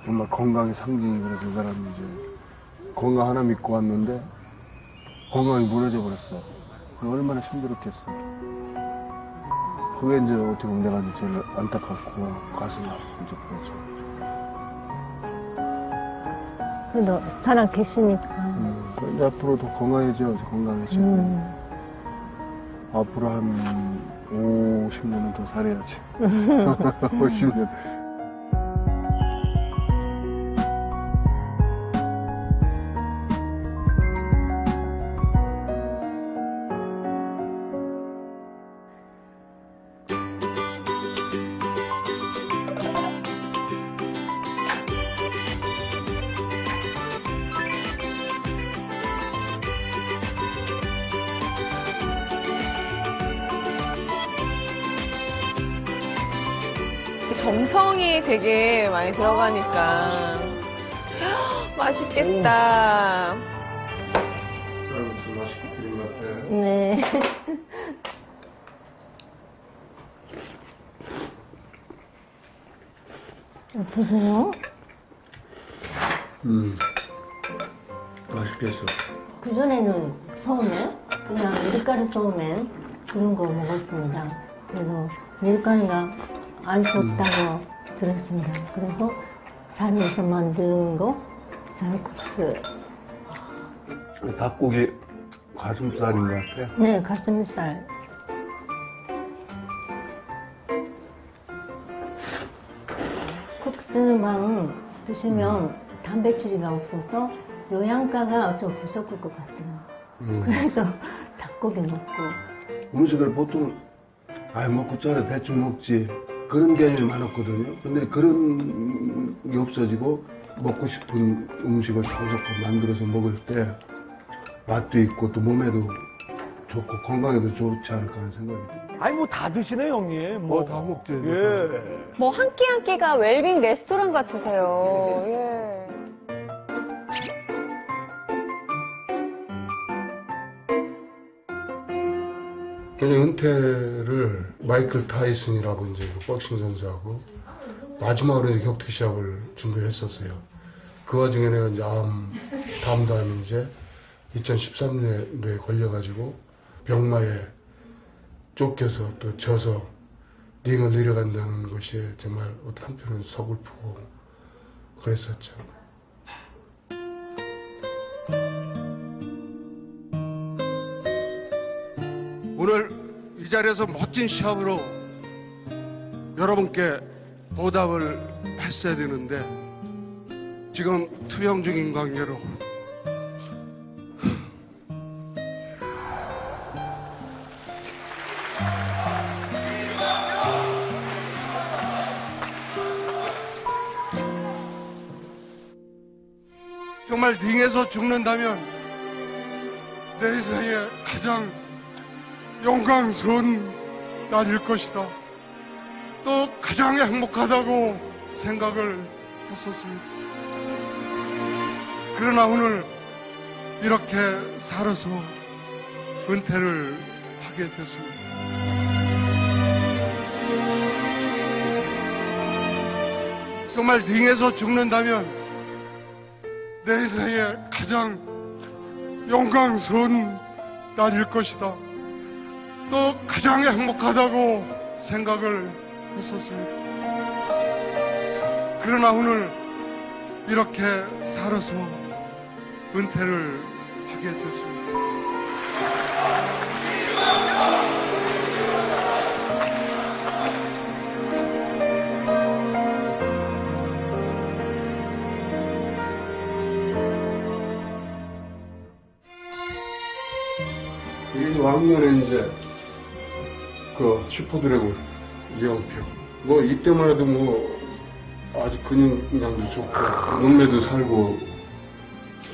정말 건강의 상징이 그래서 그 사람이 이제 건강 하나 믿고 왔는데 건강이 무너져 버렸어. 그게 얼마나 힘들었겠어. 그게 이제 어떻게 보면 내가 이제 제일 안타깝고 가슴이 아프고 이제 그러죠. 그래도 살아 계시니까. 이제 앞으로 더 건강해져야지, 건강해지고. 앞으로 한 50년은 더 살아야지. 50년. 정성이 되게 많이 들어가니까. 맛있겠다. 쌀국수 맛있게 끓인 것 같아. 네. 어떠세요? 맛있겠어. 그전에는 처음에 그냥 밀가루 소면 그런 거 먹었습니다. 그래서 밀가루가 안 좋다고 들었습니다. 그래서 삶에서 만든 거 쌀국수. 닭고기 가슴살인 것 같아. 네, 가슴살. 국수만 드시면 단백질이가 없어서 영양가가 좀 부족할 것 같아요. 그래서 닭고기 먹고. 음식을 보통 먹고 짜려 대충 먹지 그런 개념이 많았거든요. 근데 그런 게 없어지고 먹고 싶은 음식을 자꾸자꾸 만들어서 먹을 때 맛도 있고 또 몸에도 좋고 건강에도 좋지 않을까 하는 생각이 듭니다. 아니 뭐 다 드시네 형님. 다 먹지. 예. 뭐 한 끼 한 끼가 웰빙 레스토랑 같으세요. 예. 그냥 은퇴를 마이클 타이슨이라고 이제 그 복싱 선수하고 마지막으로 이제 격투기 시합을 준비를 했었어요. 그 와중에 내가 이제 다음도 암이 이제 2013년에 걸려가지고 병마에 쫓겨서 또 져서 링을 내려간다는 것이 정말 한편은 서글프고 그랬었죠. 오늘 이 자리에서 멋진 시합으로 여러분께 보답을 했어야 되는데 지금 투영 중인 관계로 정말 링에서 죽는다면 내 인생에 가장 영광스러운 날일 것이다. 또 가장 행복하다고 생각을 했었습니다. 그러나 오늘 이렇게 살아서 은퇴를 하게 됐습니다. 정말 링에서 죽는다면 내 인생에 가장 영광스러운 날일 것이다. 또 가장 행복하다고 생각을 했었습니다. 그러나 오늘 이렇게 살아서 은퇴를 하게 됐습니다. 이 왕년에 이제 그 슈퍼드래곤 이영표 뭐 이때만 해도 뭐 아주 근육량도 좋고 눈매도 살고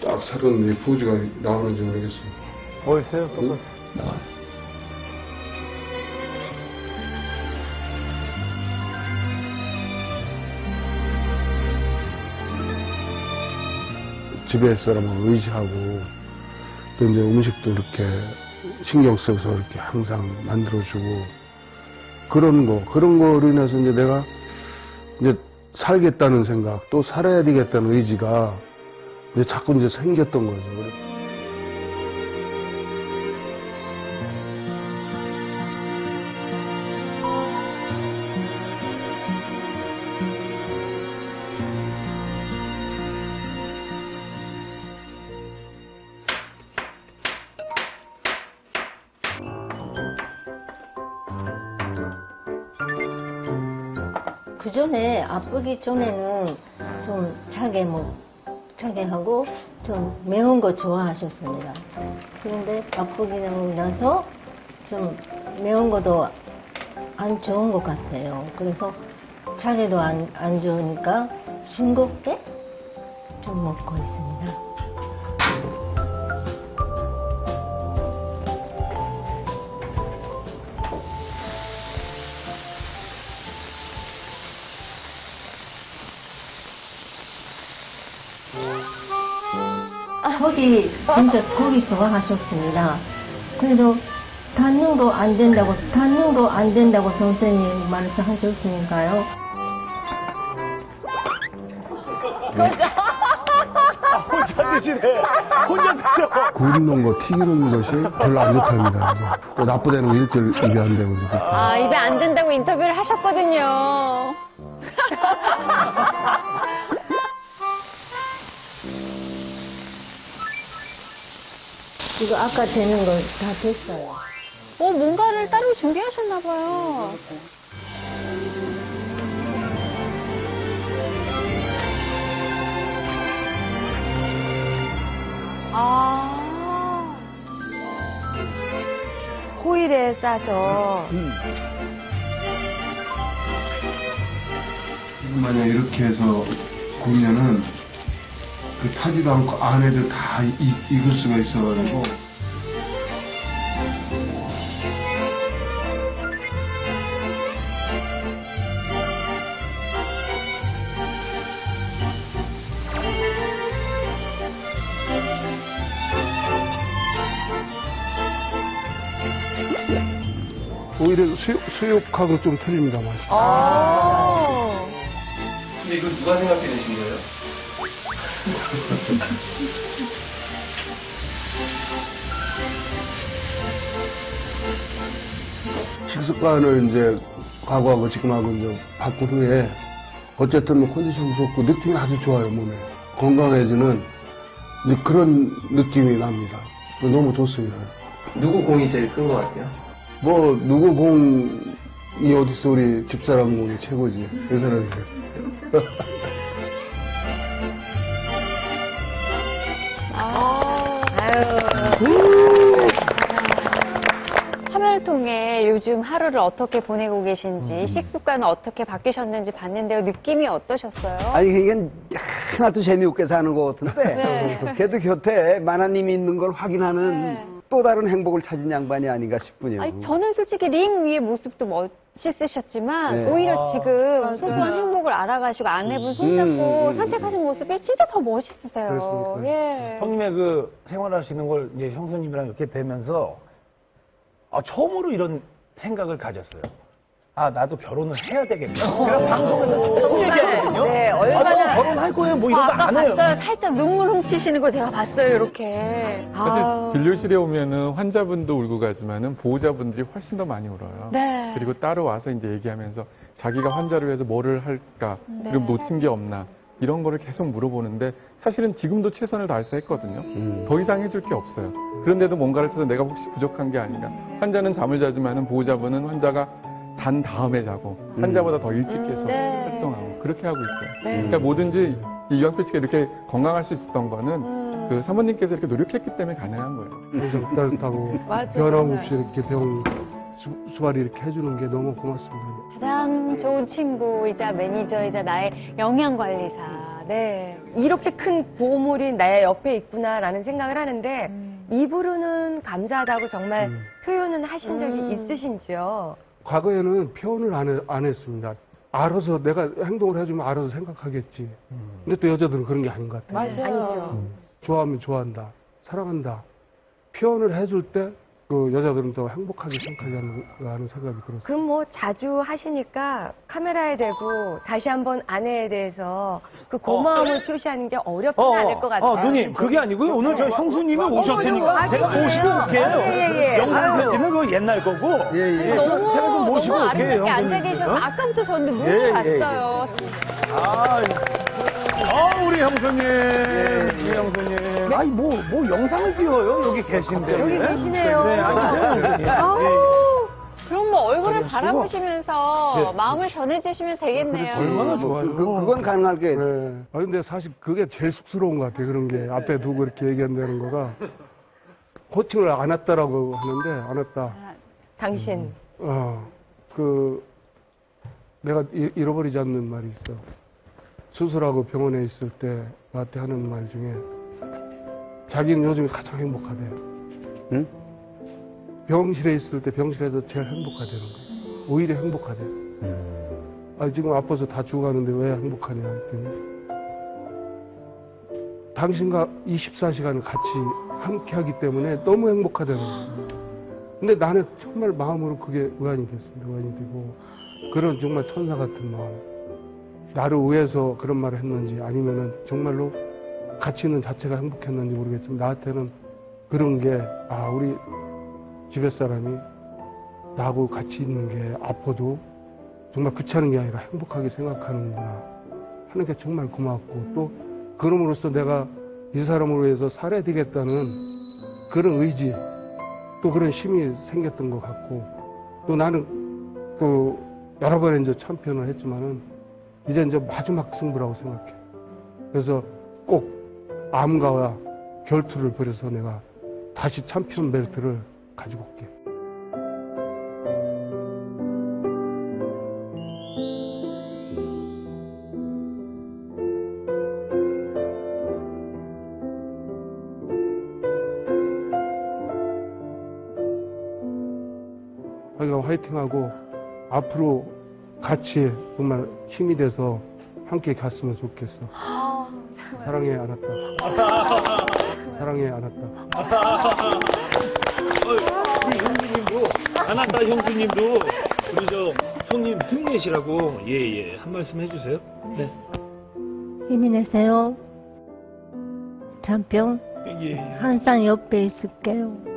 딱 살은 이 포즈가 나오는지 모르겠습니다. 보이세요? 응? 집에 사람을 의지하고 또 이제 음식도 이렇게 신경 써서 이렇게 항상 만들어주고 그런 거로 인해서 이제 내가 이제 살겠다는 생각 또 살아야 되겠다는 의지가 이제 자꾸 이제 생겼던 거죠. 그 전에 아프기 전에는 좀 차게 하고 좀 매운 거 좋아하셨습니다. 그런데 아프기 나서 좀 매운 것도 안 좋은 것 같아요. 그래서 차게도 안 좋으니까 싱겁게 좀 먹고 있습니다. 턱이 진짜 턱이 좋아하셨습니다. 그래도 닿는 안 된다고 선생님 말씀하셨으니까요. 혼자 드시네. 혼자 드셔. 구우는 거, 튀기는 것이 별로 안 좋답니다. 그래서 또 나쁘다는 거 일절 입에 안 되고. 아, 입에 안 된다고 인터뷰를 하셨거든요. 이거 아까 되는 거 다 됐어요. 뭔가를 따로 준비하셨나봐요. 아. 호일에 싸서. 만약 이렇게 해서 구우면은 그 타지도 않고 안에도 다 익을 수가 있어가지고. 오히려 수육하고 좀 틀립니다, 맛이. 근데 이거 누가 생각해내신 거예요? 식습관을 이제 과거하고 지금하고 이제 바꾼 후에 어쨌든 뭐 컨디션도 좋고 느낌이 아주 좋아요, 몸에. 건강해지는 이제 그런 느낌이 납니다. 너무 좋습니다. 누구 공이 제일 큰 것 같아요? 뭐 누구 공이 어딨어, 우리 집사람 공이 최고지. 그 사람이. 화면을 통해 요즘 하루를 어떻게 보내고 계신지, 식습관은 어떻게 바뀌셨는지 봤는데요. 느낌이 어떠셨어요? 아니, 이건 하나도 재미없게 사는 것 같은데, 네. 그래도 곁에 만화님이 있는 걸 확인하는 또 다른 행복을 찾은 양반이 아닌가 싶군요. 아니, 저는 솔직히 링 위의 모습도 멋있으셨지만 네. 오히려 지금 소소한 행복을 알아가시고 아내분 손잡고 산책하신 모습이 진짜 더 멋있으세요. 그렇습니까? 예. 형님의 그 생활하시는 걸 이제 형수님이랑 이렇게 뵈면서 처음으로 이런 생각을 가졌어요. 아, 나도 결혼을 해야 되겠다. 그런 방송에서 자꾸 얘기하거든요. 네, 너 얼마나. 결혼할 거예요? 뭐 이런 거 아까 안 해요. 봤어요. 살짝 눈물 훔치시는 거 제가 봤어요. 이렇게. 사실 진료실에 오면은 환자분도 울고 가지만은 보호자분들이 훨씬 더 많이 울어요. 네. 그리고 따로 와서 이제 얘기하면서 자기가 환자를 위해서 뭐를 할까, 네. 그럼 놓친 게 없나, 이런 거를 계속 물어보는데 사실은 지금도 최선을 다해서 했거든요. 더 이상 해줄 게 없어요. 그런데도 뭔가를 찾아 내가 혹시 부족한 게 아닌가. 환자는 잠을 자지만은 보호자분은 환자가 잔 다음에 자고 환자보다 더 일찍 깨서 네. 활동하고 그렇게 하고 있어요. 네. 그러니까 뭐든지 이광표 씨가 이렇게 건강할 수 있었던 거는 그 사모님께서 이렇게 노력했기 때문에 가능한 거예요. 그래서 따뜻하고 변함없이 이렇게 병 수발이 이렇게 해주는 게 너무 고맙습니다. 가장 좋은 친구이자 매니저이자 나의 영양관리사. 네. 이렇게 큰 보물이 나의 옆에 있구나라는 생각을 하는데 입으로는 감사하다고 정말 표현은 하신 적이 있으신지요? 과거에는 표현을 안 했습니다. 알아서 내가 행동을 해주면 알아서 생각하겠지. 근데 또 여자들은 그런 게 아닌 것 같아요. 아니죠. 좋아하면 좋아한다. 사랑한다. 표현을 해줄 때 그 여자들은 더 행복하게 생각하지 않는 생각이 들었어요. 그럼 뭐 자주 하시니까 카메라에 대고 다시 한번 아내에 대해서 그 고마움을 표시하는 게 어렵진 않을 것 같아요. 누님, 그게 아니고요. 오늘 저 형수님이 오셨으니까 제가 그래요? 모시고 올게요. 예. 영상 아유. 편지는 그거 옛날 거고. 너무, 제가 좀 모시고 너무 올게요. 아름답게 앉아 형수님. 계셔서 아까부터 저는 눈물 예, 예, 났어요. 우리 형수님. 우리 형수님. 아니, 뭐 영상을 찍어요? 여기 계신데. 여기 계시네요. 네, 앉으세요. 아우, 그럼 뭐 얼굴을 그러시고. 바라보시면서 네. 마음을 전해주시면 되겠네요. 얼마나 좋아요. 그건 가능할 게. 네. 근데 사실 그게 제일 쑥스러운 것 같아요. 그런 게 앞에 두고 이렇게 얘기한다는 거가. 호칭을 안 했다라고 하는데, 안 했다. 당신. 내가 잃어버리지 않는 말이 있어. 수술하고 병원에 있을 때 나한테 하는 말 중에 자기는 요즘에 가장 행복하대요. 응? 병실에 있을 때 병실에서 제일 행복하다는 거예요. 오히려 행복하대요. 지금 아파서 다 죽어가는데 왜 행복하냐 했더니 다 당신과 24시간을 같이 함께 하기 때문에 너무 행복하다는 거예요. 근데 나는 정말 마음으로 그게 의안이 됐습니다. 의안이 되고, 그런 정말 천사 같은 마음. 나를 위해서 그런 말을 했는지 아니면은 정말로 같이 있는 자체가 행복했는지 모르겠지만 나한테는 그런 게, 아, 우리 집에 사람이 나하고 같이 있는 게 아파도 정말 귀찮은 게 아니라 행복하게 생각하는구나 하는 게 정말 고맙고, 또 그럼으로써 내가 이 사람을 위해서 살아야 되겠다는 그런 의지, 또 그런 힘이 생겼던 것 같고, 또 나는 그 여러 번 이제 챔피언을 했지만은 이제 마지막 승부라고 생각해. 그래서 꼭 암과 결투를 벌여서 내가 다시 챔피언 벨트를 가지고 올게. 자기가 화이팅하고 앞으로 같이 정말 힘이 돼서 함께 갔으면 좋겠어. 사랑해, 안았다. 사랑해, 안았다. 우리 형수님도, 안았다 형수님도, 우리 손님 힘내시라고, 예, 한 말씀 해주세요. 네. 힘이 내세요. 챔피언. 예. 항상 옆에 있을게요.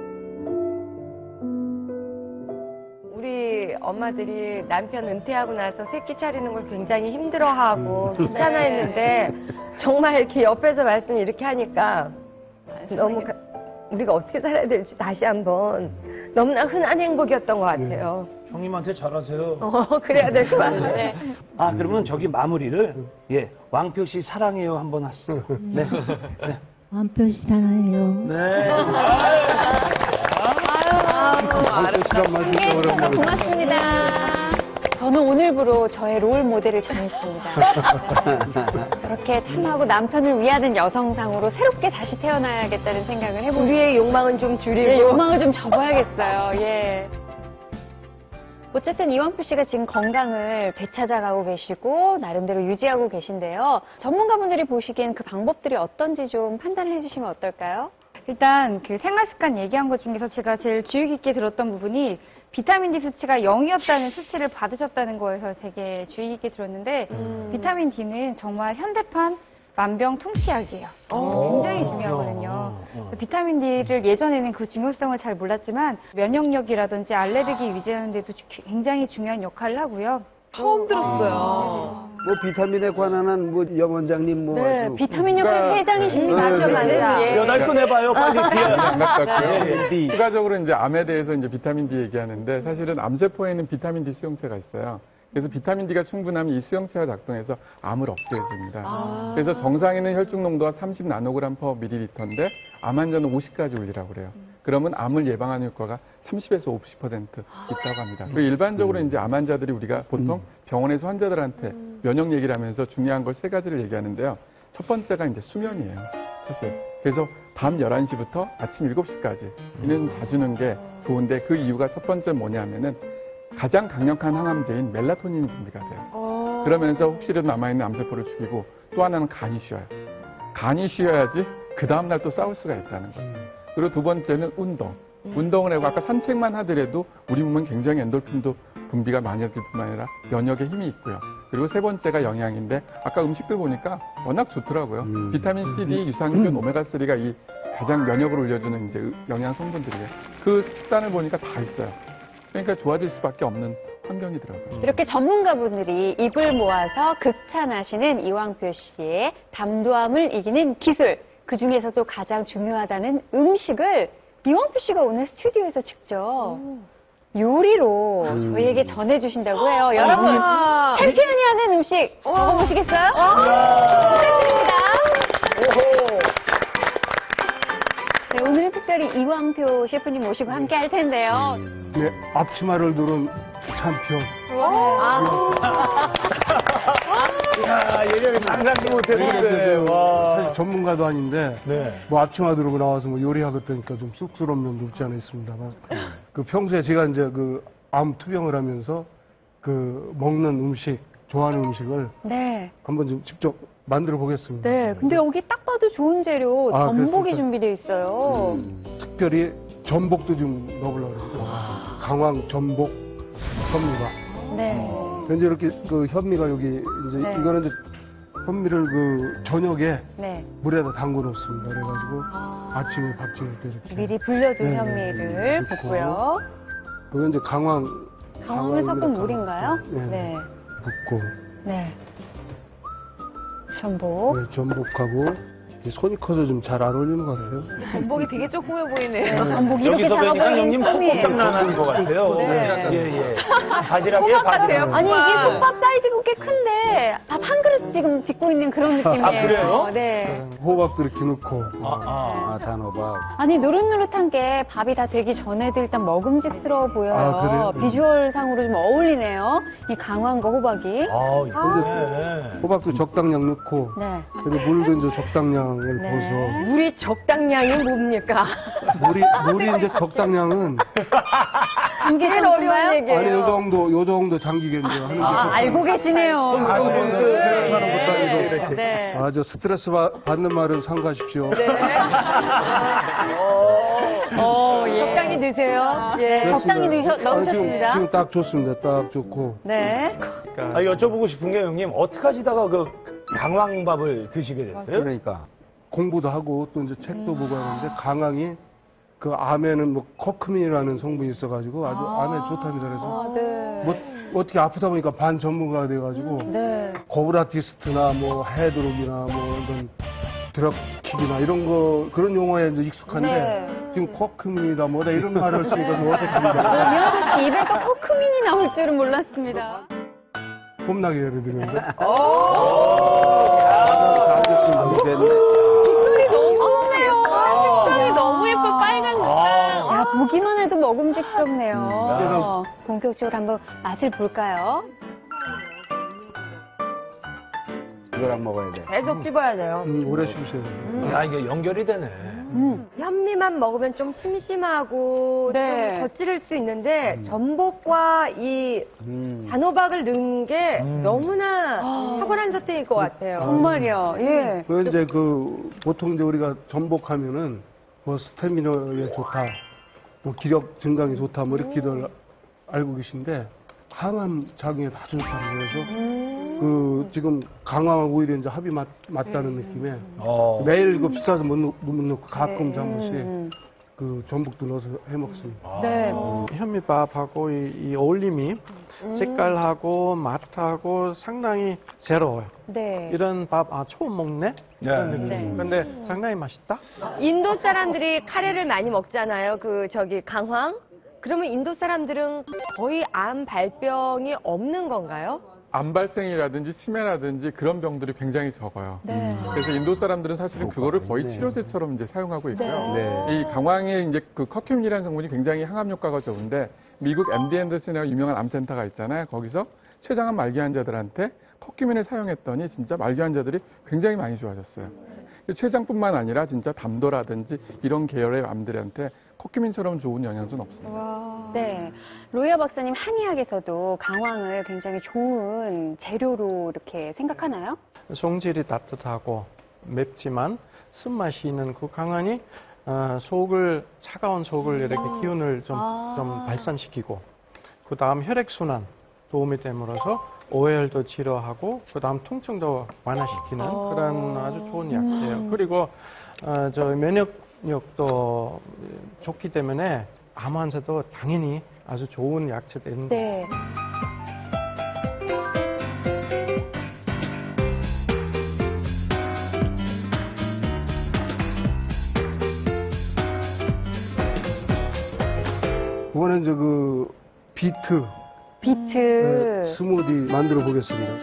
우리 엄마들이 남편 은퇴하고 나서 새끼 차리는 걸 굉장히 힘들어하고 귀찮아했는데 정말 이렇게 옆에서 말씀 이렇게 하니까 너무 우리가 어떻게 살아야 될지 다시 한번 너무나 흔한 행복이었던 것 같아요. 형님한테 잘하세요. 그래야 될 것 같아요. 네. 아, 그러면 저기 마무리를, 예, 왕표 씨 사랑해요 한번 하시죠. 네. 네. 완표시 사랑해요. 네. 함께해주셔서 고맙습니다. 저는 오늘부로 저의 롤 모델을 정했습니다. 그렇게 참하고 남편을 위하는 여성상으로 새롭게 다시 태어나야겠다는 생각을 해봅니다. 우리의 욕망은 좀 줄이고. 예, 욕망을 좀 접어야겠어요. 예. 어쨌든 이완표 씨가 지금 건강을 되찾아가고 계시고 나름대로 유지하고 계신데요. 전문가분들이 보시기엔 그 방법들이 어떤지 좀 판단을 해주시면 어떨까요? 일단 그 생활습관 얘기한 것 중에서 제가 제일 주의 깊게 들었던 부분이 비타민 D 수치가 0이었다는 수치를 받으셨다는 거에서 되게 주의 깊게 들었는데 비타민 D는 정말 현대판 만병통치약이에요. 굉장히 중요하거든요. 비타민 D를 예전에는 그 중요성을 잘 몰랐지만 면역력이라든지 알레르기 유지하는 데도 굉장히 중요한 역할을 하고요. 처음 들었어요. 뭐 비타민에 관한 뭐 영 원장님 뭐 네, 아주 비타민 협회 회장이십니다. 맞아. 여덟 건 해봐요, 빨리. 안 같고요. 네. 추가적으로 이제 암에 대해서 이제 비타민 D 얘기하는데 사실은 암세포에는 비타민 D 수용체가 있어요. 그래서 비타민 D가 충분하면 이 수용체가 작동해서 암을 억제해줍니다. 그래서 정상인은 혈중 농도가 30 나노그램 퍼 밀리리터인데 암 환자는 50까지 올리라고 그래요. 그러면 암을 예방하는 효과가 30에서 50% 있다고 합니다. 그리고 일반적으로 이제 암 환자들이 우리가 보통 병원에서 환자들한테 면역 얘기를 하면서 중요한 걸 세 가지를 얘기하는데요. 첫 번째가 이제 수면이에요. 사실. 그래서 밤 11시부터 아침 7시까지는 자주는 게 좋은데 그 이유가 첫 번째 뭐냐면은 가장 강력한 항암제인 멜라토닌이 분비가 돼요. 그러면서 혹시라도 남아있는 암세포를 죽이고 또 하나는 간이 쉬어요. 간이 쉬어야지 그 다음날 또 싸울 수가 있다는 거예요. 그리고 두 번째는 운동. 운동을 하고 아까 산책만 하더라도 우리 몸은 굉장히 엔돌핀도 분비가 많이 될 뿐만 아니라 면역에 힘이 있고요. 그리고 세 번째가 영양인데 아까 음식들 보니까 워낙 좋더라고요. 비타민 C, D, 유산균, 오메가3가 이 가장 면역을 올려주는 이제 영양 성분들이에요. 그 식단을 보니까 다 있어요. 그러니까 좋아질 수밖에 없는 환경이더라고요. 이렇게 전문가분들이 입을 모아서 극찬하시는 이왕표 씨의 담도암을 이기는 기술, 그 중에서도 가장 중요하다는 음식을 이왕표 씨가 오늘 스튜디오에서 직접 요리로 저희에게 전해주신다고 해요. 여러분, 챔피언이 하는 음식 먹어보시겠어요? 부탁드립니다. 네, 오늘은 특별히 이왕표 셰프님 모시고 함께 할 텐데요. 네, 앞치마를 누른 챔피언. 야, 예전에 상상도 못했는데. 와. 사실 전문가도 아닌데 네. 뭐 앞치마 들고 나와서 뭐 요리하겠다니까 좀 쑥스러운 면도 없지 않아 있습니다만 그 평소에 제가 이제 그 암 투병을 하면서 그 먹는 음식, 좋아하는 음식을 네. 한번 좀 직접 만들어 보겠습니다. 네, 근데 여기 딱 봐도 좋은 재료 아, 전복이 그렇습니까? 준비되어 있어요. 특별히 전복도 좀 넣으려고 그래요. 강황 전복 현미가. 네. 현재 이렇게 그 현미가 여기 이제 네. 이거는 이제 현미를 그 저녁에 네. 물에다 담궈 놓습니다. 그래가지고 아. 아침에 밥 지을 때 이렇게. 미리 불려둔 네, 현미를 넣고. 볶고요. 이건 이제 강황. 강황을 섞은 강황입니다. 물인가요? 네. 네. 붓고. 네. 전복. 네, 전복하고 이 손이 커서 좀 잘 안 어울리는 것 같아요. 전복이 되게 조그매 보이네요. 전복이 이렇게 여기서 작아 뵈니까 보이는 형님 콩이에요. 콩장난하는 것 같아요. 네. 예. 바지락에 바지락. 아니 이게 솥밥 사이즈가 꽤 큰데 밥 한 그릇 지금 짓고 있는 그런 느낌이에요. 아, 그래요? 네. 호박도 이렇게 넣고. 아, 단호박. 아니 노릇노릇한 게 밥이 다 되기 전에도 일단 먹음직스러워 보여요. 아, 그래요? 네. 비주얼 상으로 좀 어울리네요. 이 강황과 호박이. 아, 이거. 호박도 적당량 넣고. 네. 그리고 물도 이제 적당량을 네. 부어서. 물이 적당량이 뭡니까? 물이 이제 적당량은 제일 어려운 얘기예요. 아니 요 정도 잠기게 이제 하는 게 알고 계시네요. 아, 생각하는 것도 아니고. 그렇지. 네. 저 스트레스 받는 말을 삼가십시오. 네. 적당히 드세요. 예. 적당히 넣으셨습니다. 지금 딱 좋습니다. 딱 좋고. 네. 아, 여쭤보고 싶은 게 형님, 어떻게 하시다가 그 강황밥을 드시게 됐어요? 그러니까. 공부도 하고 또 이제 책도 보고 하는데 강황이 그 암에는 뭐 커크민이라는 성분이 있어가지고 아주 암에 좋답니다. 그래서 네. 뭐 어떻게 아프다 보니까 반 전문가가 돼가지고 네. 거브라티스트나 뭐 헤드록이나 뭐 이런 드럭킥이나 이런 거 그런 용어에 이제 익숙한데 네. 지금 커크민이다 뭐다 이런 말을 쓰니까 뭐 어색합니다. 미아도 씨 입에서 포크민이 나올 줄은 몰랐습니다. 폼나게 예를 들면. 잘 아, 됐습니다. 됐네. 색상이 너무 예뻐 빨간 거가. 야, 보기만 해도 먹음직스럽네요. 본격적으로 한번 맛을 볼까요? 이거랑 먹어야 돼. 계속 씹어야 돼요. 오래 씹으셔야 돼요. 야, 이게 연결이 되네. 현미만 먹으면 좀 심심하고 네. 좀 거칠을 수 있는데 전복과 이 단호박을 넣은 게 너무나 탁월한 선택일 것 같아요. 정말이요. 예. 그 이제 그 보통 이제 우리가 전복하면은 뭐 스태미너에 좋다, 뭐 기력 증강에 좋다, 뭐 이렇게들 알고 계신데 항암 작용에 아주 좋다는 거여서 그 지금 강황하고 오히려 이제 합이 맞다는 느낌에 매일 그 비싸서 못 넣고 가끔 한 번씩 그 전복도 넣어서 해 먹습니다. 네. 현미밥하고 이 어울림이 색깔하고 맛하고 상당히 새로워요. 네. 이런 밥 처음 먹네? 이런 느낌. 근데 상당히 맛있다. 인도 사람들이 카레를 많이 먹잖아요. 저기 강황. 그러면 인도 사람들은 거의 암 발병이 없는 건가요? 암 발생이라든지 치매라든지 그런 병들이 굉장히 적어요. 네. 그래서 인도 사람들은 사실은 그거를 거의 네. 치료제처럼 이제 사용하고 있고요. 네. 이 강황에 이제 그 커큐민이라는 성분이 굉장히 항암 효과가 좋은데 미국 MD 앤더슨이라고 유명한 암센터가 있잖아요. 거기서 췌장암 말기 환자들한테 커큐민을 사용했더니 진짜 말기 환자들이 굉장히 많이 좋아졌어요. 췌장뿐만 아니라 진짜 담도라든지 이런 계열의 암들한테 커큐민처럼 좋은 영양소는 없습니다. 네. 로이어 박사님 한의학에서도 강황을 굉장히 좋은 재료로 이렇게 생각하나요? 성질이 따뜻하고 맵지만 쓴맛이 있는 그 강황이 차가운 속을 이렇게 기운을 좀 발산시키고 그 다음 혈액순환 도움이 됨으로써 오열도 치료하고 그 다음 통증도 완화시키는 그런 아주 좋은 약이에요. 그리고 저 면역력도 좋기 때문에 암 환자도 당연히 아주 좋은 약초입니다. 네. 이번엔 그 비트 비트. 스무디 만들어 보겠습니다.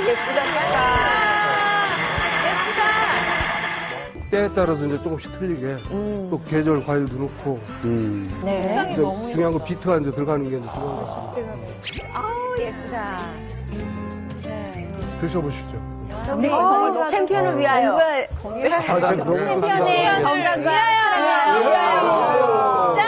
예쁘다. 때에 따라서 이제 조금씩 틀리게 또 계절 과일도 넣고 네. 이제 중요한 건 비트가 이제 들어가는 게 이제 중요한 것 같습니다. 아우, 예쁘다. 드셔보십시오. 우리 챔피언을 위하여. 챔피언의 건강을 위하여. 짠!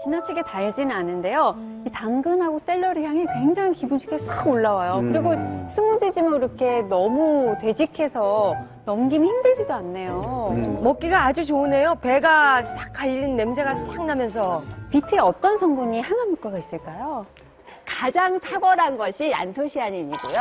지나치게 달지는 않은데요. 이 당근하고 샐러리 향이 굉장히 기분 좋게 싹 올라와요. 그리고 스무디지만 그렇게 너무 되직해서 넘기면 힘들지도 않네요. 먹기가 아주 좋으네요. 배가 싹 갈리는 냄새가 싹 나면서. 비트에 어떤 성분이 항암 효과가 있을까요? 가장 탁월한 것이 안토시아닌이고요.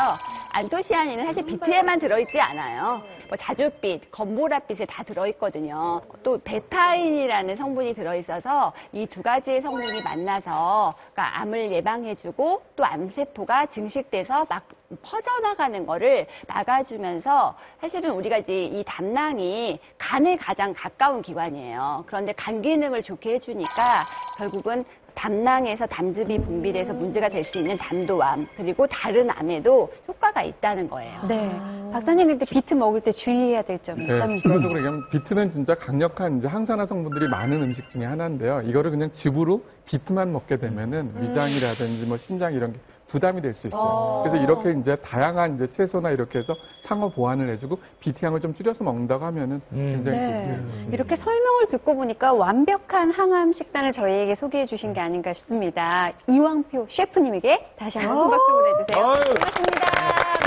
안토시아닌은 사실 비트에만 들어있지 않아요. 뭐 자줏빛, 건보랏빛에 다 들어있거든요. 또 베타인이라는 성분이 들어있어서 이 두 가지의 성분이 만나서 그러니까 암을 예방해주고 또 암세포가 증식돼서 막 퍼져나가는 거를 막아주면서 사실은 우리가 이제 이 담낭이 간에 가장 가까운 기관이에요. 그런데 간 기능을 좋게 해주니까 결국은 담낭에서 담즙이 분비돼서 문제가 될 수 있는 담도암 그리고 다른 암에도 효과가 있다는 거예요. 네. 박사님, 근데 비트 먹을 때 주의해야 될 점이 있다면서요? 추가적으로 얘기하면 비트는 진짜 강력한 이제 항산화 성분들이 많은 음식 중에 하나인데요. 이거를 그냥 즙으로 비트만 먹게 되면은 위장이라든지 뭐 심장 이런 게 부담이 될 수 있어요. 그래서 이렇게 이제 다양한 이제 채소나 이렇게 해서 상호 보완을 해주고 비트 향을 좀 줄여서 먹는다고 하면은 굉장히 좋습니다. 이렇게 설명을 듣고 보니까 완벽한 항암 식단을 저희에게 소개해 주신 게 아닌가 싶습니다. 이왕표 셰프님에게 다시 한번 큰 박수 보내주세요. 고맙습니다.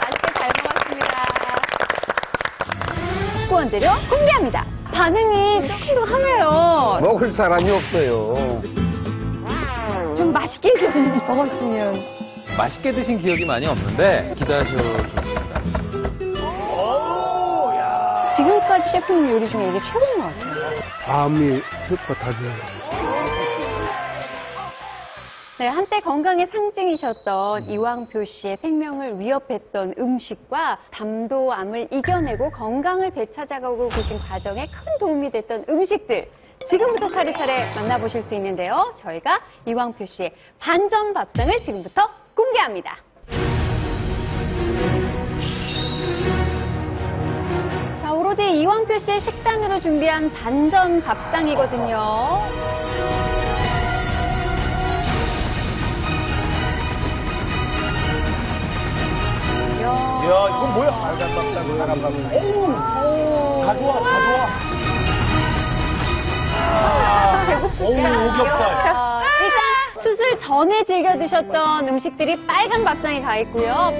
맛있게 잘 먹었습니다. 후원재료 공개합니다. 반응이 뜨끈하네요. 먹을 사람이 없어요. 좀 맛있게 먹었으면. 맛있게 드신 기억이 많이 없는데 기대하셔줬습니다. 지금까지 셰프님 요리 중에 이게 최고인 것 같아요. 암이 셰프가 다 좋아요. 네, 한때 건강의 상징이셨던 이왕표 씨의 생명을 위협했던 음식과 담도암을 이겨내고 건강을 되찾아가고 계신 과정에 큰 도움이 됐던 음식들. 지금부터 차례차례 만나보실 수 있는데요. 저희가 이왕표 씨의 반전 밥상을 지금부터 공개합니다. 자, 오로지 이왕표 씨의 식단으로 준비한 반전 밥상이거든요. 이야, 이건 뭐야? 빨간 밥상, 파란 밥상. 다 좋아, 다 좋아. 배고프다. 오겹살. 일단 수술 전에 즐겨 드셨던 음식들이 빨간 밥상에 가 있고요.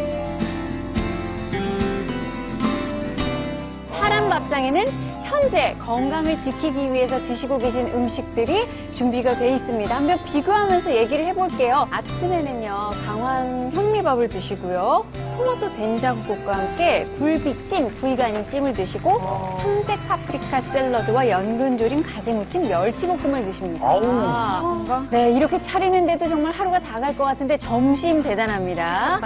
파란 밥상에는 현재 건강을 지키기 위해서 드시고 계신 음식들이 준비가 돼 있습니다. 한번 비교하면서 얘기를 해볼게요. 아침에는요, 강황 현미밥을 드시고요. 토마토 된장국과 함께 굴비찜, 부위가 아닌 찜을 드시고 청색 파프리카 샐러드와 연근 조림 가지무침 멸치볶음을 드십니다. 네, 이렇게 차리는데도 정말 하루가 다 갈 것 같은데 점심 대단합니다.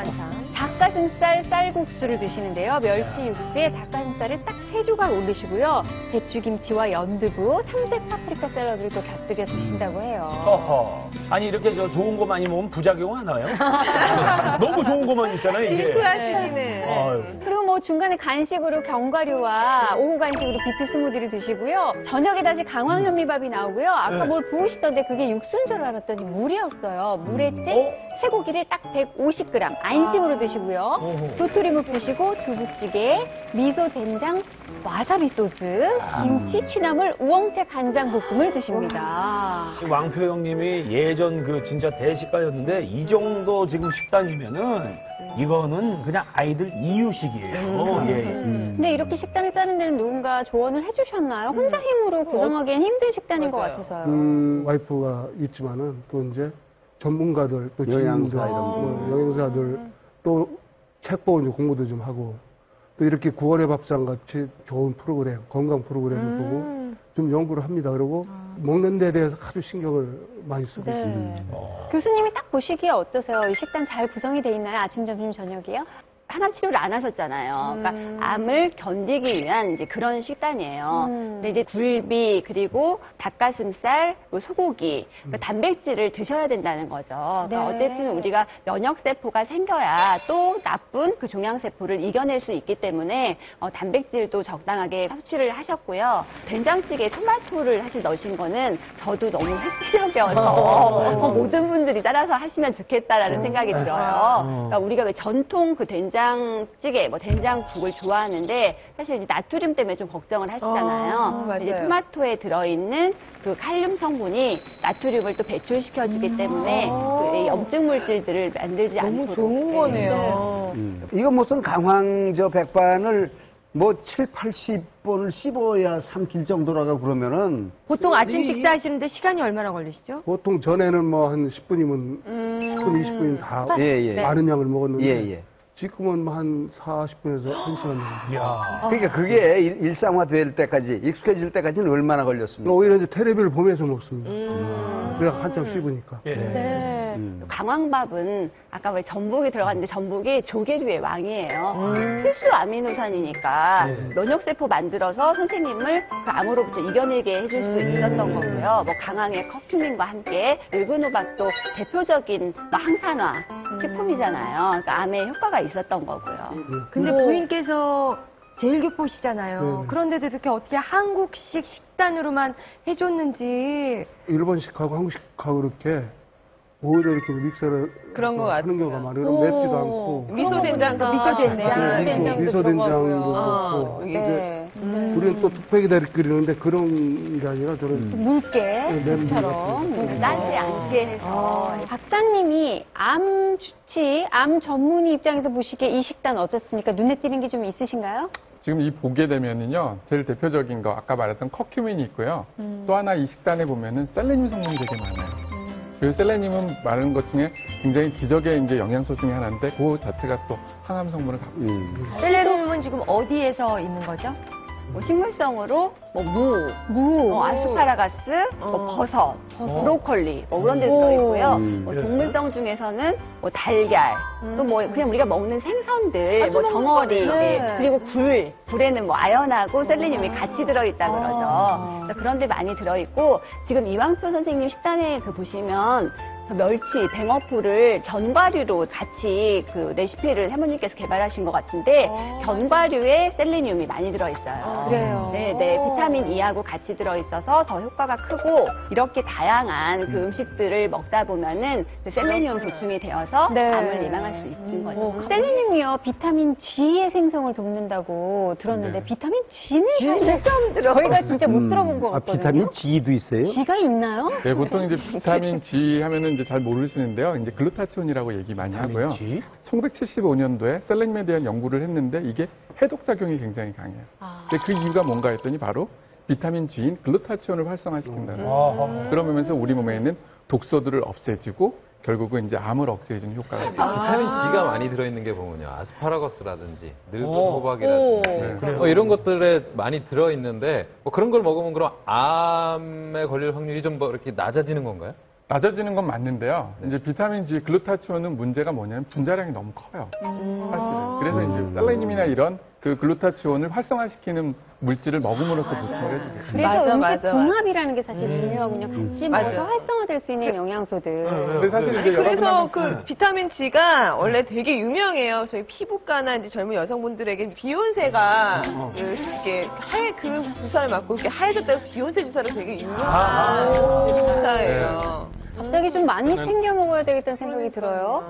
닭가슴살 쌀국수를 드시는데요. 멸치 육수에 닭가슴살을 딱 3조각 올리시고요. 배추김치와 연두부, 삼색 파프리카 샐러드를 또 곁들여 드신다고 해요. 어허. 아니 이렇게 저 좋은 거 많이 먹으면 부작용 하나요? 너무 좋은 거만 있잖아요, 이게. 질투하시기는. 그리고 뭐 중간에 간식으로 견과류와 오후 간식으로 비트 스무디를 드시고요. 저녁에 다시 강황 현미밥이 나오고요. 아까 뭘 부으시던데 그게 육수인 줄 알았더니 물이었어요. 물에 찐 쇠고기를 딱 150g 안심으로 드시고요. 도토리묵 드시고 두부찌개, 미소 된장, 와사비 소스, 김치, 취나물, 우엉채 간장 볶음을 드십니다. 왕표 형님이 예전 그 진짜 대식가였는데 이 정도 지금 식단이면은 이거는 그냥 아이들 이유식이에요. 예. 근데 이렇게 식단을 짜는 데는 누군가 조언을 해주셨나요? 혼자 힘으로 구성하기엔 힘든 식단인 것 같아서요. 와이프가 있지만은 또 이제 전문가들, 또 영양사 지인들, 이런 거. 영양사들 또 책 보고 이제 공부도 좀 하고 또 이렇게 9월의 밥상 같이 좋은 프로그램, 건강 프로그램을 보고 좀 연구를 합니다. 그리고 먹는 데 대해서 아주 신경을 많이 쓰고 있습니다. 교수님이 딱 보시기에 어떠세요? 이 식단 잘 구성이 돼 있나요? 아침, 점심, 저녁이요? 항암 치료를 안 하셨잖아요. 그러니까 암을 견디기 위한 이제 그런 식단이에요. 근데 이제 굴비 그리고 닭가슴살, 뭐 소고기, 그러니까 단백질을 드셔야 된다는 거죠. 그러니까 어쨌든 우리가 면역 세포가 생겨야 또 나쁜 그 종양 세포를 이겨낼 수 있기 때문에 단백질도 적당하게 섭취를 하셨고요. 된장찌개에 토마토를 사실 넣으신 거는 저도 너무 획기적이어서 모든 분들이 따라서 하시면 좋겠다라는 생각이 들어요. 그러니까 우리가 왜 전통 그 된장 된장찌개, 뭐 된장국을 좋아하는데 사실 이제 나트륨 때문에 좀 걱정을 하시잖아요. 맞아요. 이제 토마토에 들어있는 그 칼륨 성분이 나트륨을 또 배출시켜주기 때문에 그 염증 물질들을 만들지 않도록. 너무 좋은 거네요. 이거 무슨 강황저 백반을 뭐 7, 80번을 씹어야 삼킬 정도라고 그러면은 보통 아침 식사하시는데 시간이 얼마나 걸리시죠? 보통 전에는 뭐 한 10분이면 10분, 20분이면 다 많은 양을 먹었는데 지금은 뭐 한 40분에서 1시간 정도. 그러니까 그게 일상화될 때까지, 익숙해질 때까지는 얼마나 걸렸습니까? 오히려 이제 텔레비를 보면서 먹습니다. 그냥 한참 씹으니까. 강황밥은 아까 왜 전복이 들어갔는데 전복이 조개류의 왕이에요. 필수 아미노산이니까 면역세포 만들어서 선생님을 그 암으로부터 이겨내게 해줄 수 있었던 거고요. 뭐 강황의 커큐민과 함께 을근호박도 대표적인 뭐 항산화 식품이잖아요. 그러니까 암에 효과가 있었던 거고요. 근데 부인께서 제일교포시잖아요. 그런데도 이렇게 어떻게 한국식 식단으로만 해줬는지. 일본식하고 한국식하고 이렇게 오히려 이렇게 믹서를 그런 것 하는 경우가 많아요. 그럼 맵지도 않고. 미소된장도 미소된장도 그렇고. 이제 우리는 또 뚝배기다 이렇게 끓이는데 그런 게 아니라 저는 물개처럼 짜지 않게 해서. 박사님이 암 주치, 암 전문의 입장에서 보시기에 이 식단 어떻습니까? 눈에 띄는 게 좀 있으신가요? 지금 이 보게 되면은요, 제일 대표적인 거 아까 말했던 커큐민이 있고요. 또 하나 이 식단에 보면은 셀레늄 성분이 되게 많아요. 그 셀레늄은 많은 것 중에 굉장히 기적의 이제 영양소 중에 하나인데 그 자체가 또 항암 성분을 갖고 있습니다. 셀레늄은 지금 어디에서 있는 거죠? 뭐 식물성으로 무, 아스파라가스, 뭐 버섯, 브로콜리 뭐 그런 데 들어있고요. 뭐 동물성 중에서는 뭐 달걀, 또 뭐 그냥 우리가 먹는 생선들, 뭐 정어리, 그리고 굴에는 뭐 아연하고 셀레늄이 같이 들어있다 그러죠. 그래서 그런 데 많이 들어있고 지금 이왕표 선생님 식단에 그 보시면 멸치, 뱅어포를 견과류로 같이 그 레시피를 사모님께서 개발하신 것 같은데 견과류에 셀레늄이 많이 들어있어요. 그래요? 네, 비타민 E하고 같이 들어있어서 더 효과가 크고 이렇게 다양한 그 음식들을 먹다 보면은 그 셀레늄 보충이 되어서 암을 예방할 수 있는 거죠. 셀레늄이요, 비타민 G의 생성을 돕는다고 들었는데 비타민 G는 사실 처음 들어요. 저희가 진짜 못 들어본 것 같거든요. 비타민 G도 있어요? G가 있나요? 네, 보통 이제 비타민 G 하면은 이제 잘 모르시는데요. 이제 글루타치온이라고 얘기 많이 하고요. 1975년도에 셀레늄에 대한 연구를 했는데 이게 해독작용이 굉장히 강해요. 근데 그 이유가 뭔가 했더니 바로 비타민 G인 글루타치온을 활성화시킨다는 거예요. 그러면서 우리 몸에 있는 독소들을 없애주고 결국은 이제 암을 억제해주는 효과가 있어요. 비타민 G가 많이 들어있는 게 뭐냐. 아스파라거스라든지 늙은 호박이라든지 뭐 이런 것들에 많이 들어있는데 뭐 그런 걸 먹으면 그럼 암에 걸릴 확률이 좀 뭐 이렇게 낮아지는 건가요? 낮아지는 건 맞는데요. 이제 비타민 G, 글루타치온은 문제가 뭐냐면 분자량이 너무 커요. 사실은. 그래서 이제 셀레늄이나 이런 그 글루타치온을 활성화시키는 물질을 먹음으로써 보충을 해주겠습니다. 그래서 음식 궁합이라는 게 사실 중요하군요. 같이 먹어서 활성화될 수 있는 영양소들. 근데 사실 이제 그래서 그 비타민 G가 원래 되게 유명해요. 저희 피부과나 이제 젊은 여성분들에게 비욘세가 이렇게 그 주사를 맞고 이렇게 하얘졌다고 비욘세 주사로 되게 유명한 주사예요. 갑자기 좀 많이 챙겨 먹어야 되겠다는 생각이 들어요.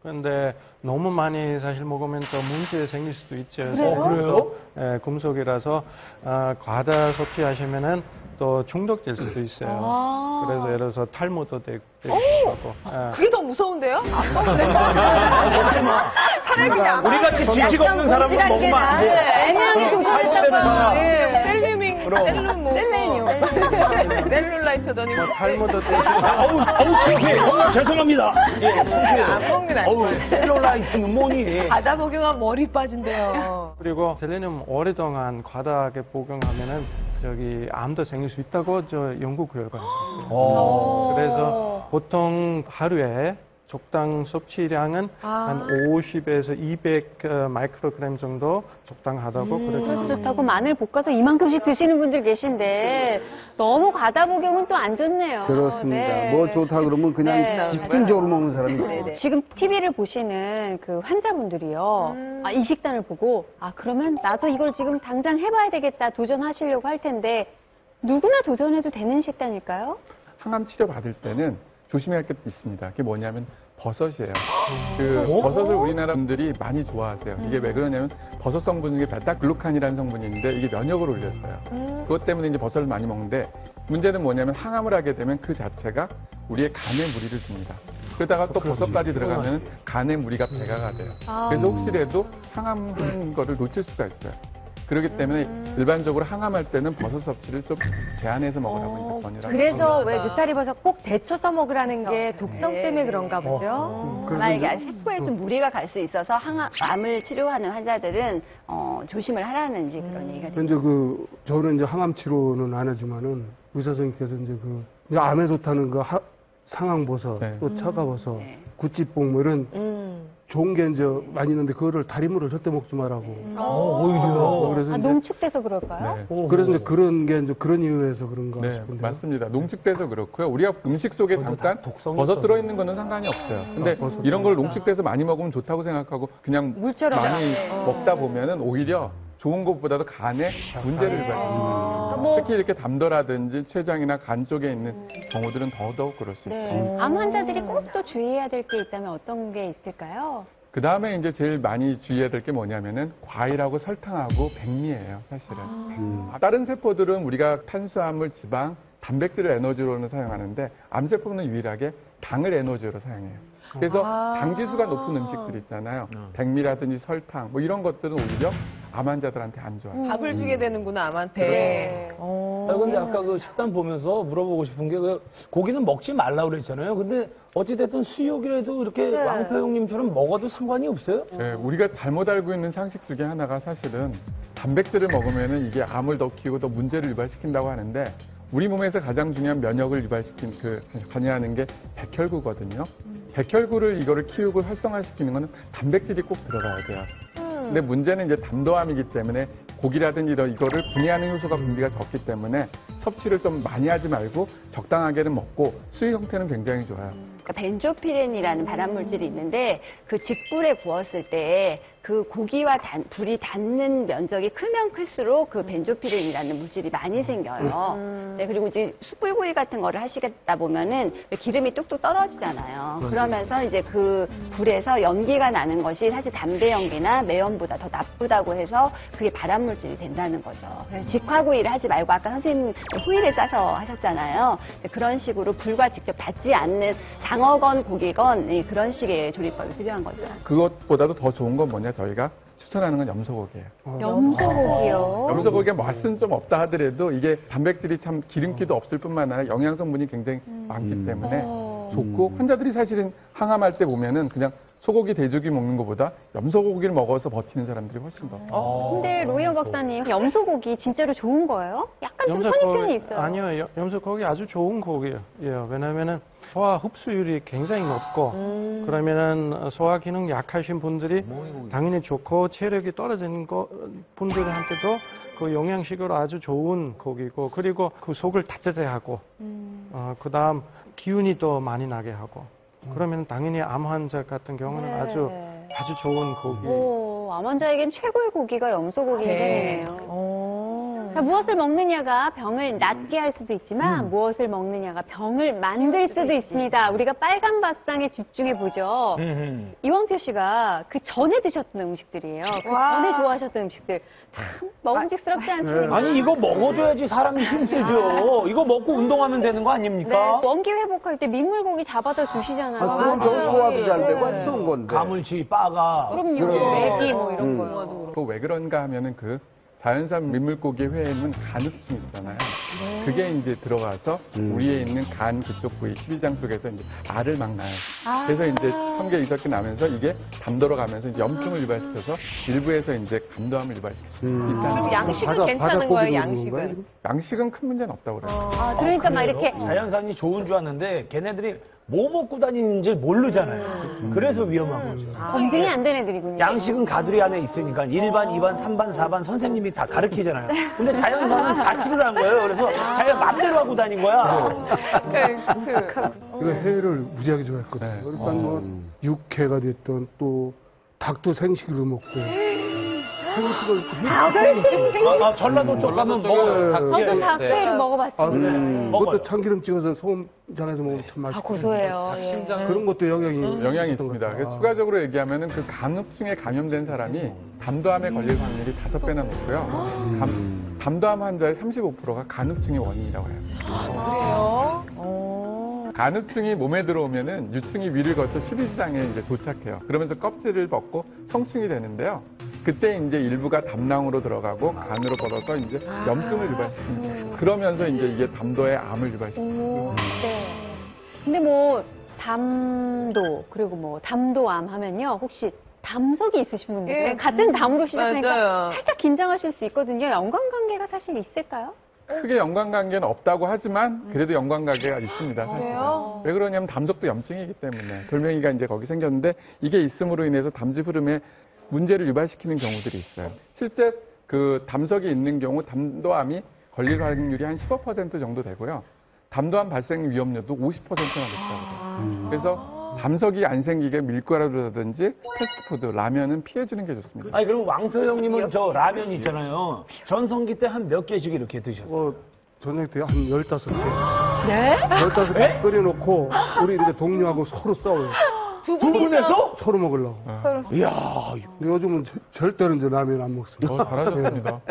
그런데 너무 많이 사실 먹으면 또 문제 생길 수도 있죠. 그래요? 예, 금속이라서 과다 섭취하시면은 또 중독될 수도 있어요. 그래서 예를 들어서 탈모도 되고. 그게 더 무서운데요? 우리 같이 지식 없는 사람은 먹으면 안 돼. 애매하게 조절했다가 셀룰라이트더니 탈모도 되고. 어우, 창피해. 죄송합니다. 안 먹는 안 어우, 셀룰라이트는 뭐니? 바다 복용하면 머리 빠진대요. 그리고 셀레늄 오랫동안 과다하게 복용하면은 저기 암도 생길 수 있다고 저 연구 결과가 있어요. 그래서 보통 하루에 적당 섭취량은 한 50에서 200 마이크로그램 정도 적당하다고 그렇게 좋다고 마늘 볶아서 이만큼씩 드시는 분들 계신데 너무 과다 복용은 또 안 좋네요. 그렇습니다. 뭐 좋다 그러면 그냥 집중적으로 먹는 사람이 있어요. 지금 TV를 보시는 그 환자분들이요. 이 식단을 보고 그러면 나도 이걸 지금 당장 해봐야 되겠다 도전하시려고 할 텐데 누구나 도전해도 되는 식단일까요? 항암 치료 받을 때는 조심해야 할 게 있습니다. 그게 뭐냐면 버섯이에요. 버섯을 우리나라 분들이 많이 좋아하세요. 이게 왜 그러냐면 버섯 성분 중에 베타글루칸이라는 성분이 있는데 이게 면역을 올려서요. 그것 때문에 이제 버섯을 많이 먹는데 문제는 뭐냐면 항암을 하게 되면 그 자체가 우리의 간에 무리를 줍니다. 그러다가 또 버섯까지 들어가면 간에 무리가 배가가 돼요. 그래서 혹시라도 항암한 거를 놓칠 수가 있어요. 그렇기 때문에 일반적으로 항암할 때는 버섯 섭취를 좀 제한해서 먹으라고 이제 권유를 그래서 왜 느타리버섯 꼭 데쳐서 먹으라는 게 독성 때문에 그런가 보죠. 만약에 세포에 좀 무리가 갈 수 있어서 암을 치료하는 환자들은 조심을 하라는 이제 그런 얘기가 이제 됩니다. 저는 이제 항암 치료는 안 하지만은 의사 선생님께서 이제 암에 좋다는 상황버섯, 또 차가버섯, 구찌뽕 뭐 이런 좋은 게 이제 많이 있는데 그거를 다리물을 절대 먹지 말라고. 오히려. 그래서 이제 농축돼서 그럴까요? 그래서 이제 그런 게 이제 그런 이유에서 그런가 네, 싶은데. 맞습니다. 농축돼서 그렇고요. 우리가 음식 속에 잠깐 버섯 들어있는 거는 상관이 없어요. 근데 이런 걸 농축돼서 많이 먹으면 좋다고 생각하고 그냥 물처럼 많이 먹다 보면은 오히려 좋은 것보다도 간에 문제를 유발합니다. 특히 이렇게 담도라든지 췌장이나 간 쪽에 있는 경우들은 더더욱 그럴 수 있어요. 암 환자들이 꼭 또 주의해야 될 게 있다면 어떤 게 있을까요? 그 다음에 이제 제일 많이 주의해야 될 게 뭐냐면은 과일하고 설탕하고 백미예요, 사실은. 다른 세포들은 우리가 탄수화물, 지방, 단백질을 에너지로는 사용하는데 암세포는 유일하게 당을 에너지로 사용해요. 그래서 당 지수가 높은 음식들 있잖아요. 백미라든지 설탕, 뭐 이런 것들은 오히려 암 환자들한테 안 좋아요. 밥을 주게 되는구나, 암한테. 네. 근데 아까 그 식단 보면서 물어보고 싶은 게 고기는 먹지 말라고 그랬잖아요. 근데 어찌됐든 수육이라도 이렇게 왕표 형님처럼 먹어도 상관이 없어요? 네, 우리가 잘못 알고 있는 상식 중에 하나가 사실은 단백질을 먹으면은 이게 암을 더 키우고 더 문제를 유발시킨다고 하는데 우리 몸에서 가장 중요한 면역을 유발시킨 관여하는 게 백혈구거든요. 백혈구를 이거를 키우고 활성화시키는 거는 단백질이 꼭 들어가야 돼요. 근데 문제는 이제 담도암이기 때문에 고기라든지 이거를 분해하는 효소가 분비가 적기 때문에 섭취를 좀 많이 하지 말고 적당하게는 먹고 수육 형태는 굉장히 좋아요. 그러니까 벤조피렌이라는 발암물질이 있는데 그 직불에 구웠을 때 그 고기와 불이 닿는 면적이 크면 클수록 그 벤조피렌이라는 물질이 많이 생겨요. 네, 그리고 이제 숯불구이 같은 거를 하시다 보면은 기름이 뚝뚝 떨어지잖아요. 그러면서 이제 그 불에서 연기가 나는 것이 사실 담배 연기나 매연보다 더 나쁘다고 해서 그게 발암물질이 된다는 거죠. 그래서 직화구이를 하지 말고 아까 선생님 후이를 싸서 하셨잖아요. 그런 식으로 불과 직접 닿지 않는 장어건 고기건 그런 식의 조리법이 필요한 거죠. 그것보다도 더 좋은 건 뭐냐? 저희가 추천하는 건 염소고기예요. 염소고기요? 염소고기의 맛은 좀 없다 하더라도 이게 단백질이 참 기름기도 없을 뿐만 아니라 영양성분이 굉장히 많기 때문에 좋고 환자들이 사실은 항암할 때 보면은 그냥 소고기, 돼지고기 먹는 것보다 염소고기를 먹어서 버티는 사람들이 훨씬 더. 근데 로이영 박사님, 염소고기 진짜로 좋은 거예요? 약간 좀 선입견이 있어요. 아니요, 염소고기 아주 좋은 고기예요. 왜냐면은 소화 흡수율이 굉장히 높고 그러면은 소화 기능 약하신 분들이 당연히 좋고 체력이 떨어지는 분들한테도 그 영양식으로 아주 좋은 고기고 그리고 그 속을 따뜻해 하고 그다음 기운이 더 많이 나게 하고 그러면 당연히 암 환자 같은 경우는 아주 좋은 고기. 암 환자에겐 최고의 고기가 염소고기네요. 자, 무엇을 먹느냐가 병을 낫게 할 수도 있지만 무엇을 먹느냐가 병을 만들 수도 있습니다. 우리가 빨간 밥상에 집중해 보죠. 이원표 씨가 그 전에 드셨던 음식들이에요. 그 전에 좋아하셨던 음식들 참 먹음직스럽지 않습니까? 아니 이거 먹어줘야지 사람이 힘쓰죠. 이거 먹고 운동하면 되는 거 아닙니까? 네, 원기 회복할 때 민물고기 잡아다 주시잖아요. 그건 소화도 잘 되고 안 좋은 건데. 가물치, 빠가. 그럼요. 메기 뭐 이런 거요. 또 왜 그런가 하면은 그 자연산 민물고기 회에는 간흡충 있잖아요. 그게 이제 들어가서 우리에 있는 간 그쪽 부위, 십이장 쪽에서 이제 알을 막 낳아요. 그래서 이제 성게 이렇게 나면서 이게 담도로 가면서 이제 염증을 유발시켜서 일부에서 이제 간도암을 유발시킬 수 있다는 그럼 양식은 괜찮은 거예요, 양식은? 양식은 큰 문제는 없다고 그래요. 그러니까 막 이렇게 자연산이 좋은 줄 아는데 걔네들이 뭐 먹고 다니는지 모르잖아요. 그래서 위험한 거죠. 검증이 안 된 애들이군요. 양식은 가두리 안에 있으니까 1반, 2반, 3반, 4반 선생님이 다 가르치잖아요. 근데 자연산은 가출을 한 거예요. 그래서 자기가 맘대로 하고 다닌 거야. 그 회를 무지하게 좋아했거든요. 그러니까 뭐 육회가 됐던 또 닭도 생식으로 먹고 전라도 쪽 가면 먹어요. 저도 닭회를 먹어봤습니다. 그것도 참기름 찍어서 소금장에서 먹으면 참 맛있고. 고소해요. 그런 것도 영향이 있습니다. 그래서 추가적으로 얘기하면은 그 간흡증에 감염된 사람이 담도암에 걸릴 확률이 5배나 높고요. 담도암 환자의 35%가 간흡증이 원인이라고 해요. 그래요? 간흡증이 몸에 들어오면은 유충이 위를 거쳐 12지장에 이제 도착해요. 그러면서 껍질을 벗고 성충이 되는데요. 그때 이제 일부가 담낭으로 들어가고 간으로 뻗어서 이제 염증을 유발시킵니다. 그러면서 이제 이게 담도에 암을 유발시킵니다. 네. 근데 뭐 담도 그리고 뭐 담도암 하면요 혹시 담석이 있으신 분들 예. 같은 담으로 시작하니까 맞아요. 살짝 긴장하실 수 있거든요. 연관관계가 사실 있을까요? 크게 연관관계는 없다고 하지만 그래도 연관관계가 있습니다. 사실은. 그래요? 왜 그러냐면 담석도 염증이기 때문에 돌멩이가 이제 거기 생겼는데 이게 있음으로 인해서 담즙 흐름에 문제를 유발시키는 경우들이 있어요. 실제 그 담석이 있는 경우 담도암이 걸릴 확률이 한 15% 정도 되고요. 담도암 발생 위험률도 50%나 높다고 해요. 그래서 담석이 안 생기게 밀가루라든지 패스트푸드, 라면은 피해주는 게 좋습니다. 아니, 그럼 왕표 형님은 저 라면 있잖아요. 전성기 때 한 몇 개씩 이렇게 드셨어요? 저녁 때 한 15개. 네? 15개 끓여놓고 우리 이제 동료하고 서로 싸워요. 두 분이서? 서로 먹으려고. 이야. 근데 요즘은 절대로 이제 라면 안 먹습니다. 잘하셨습니다.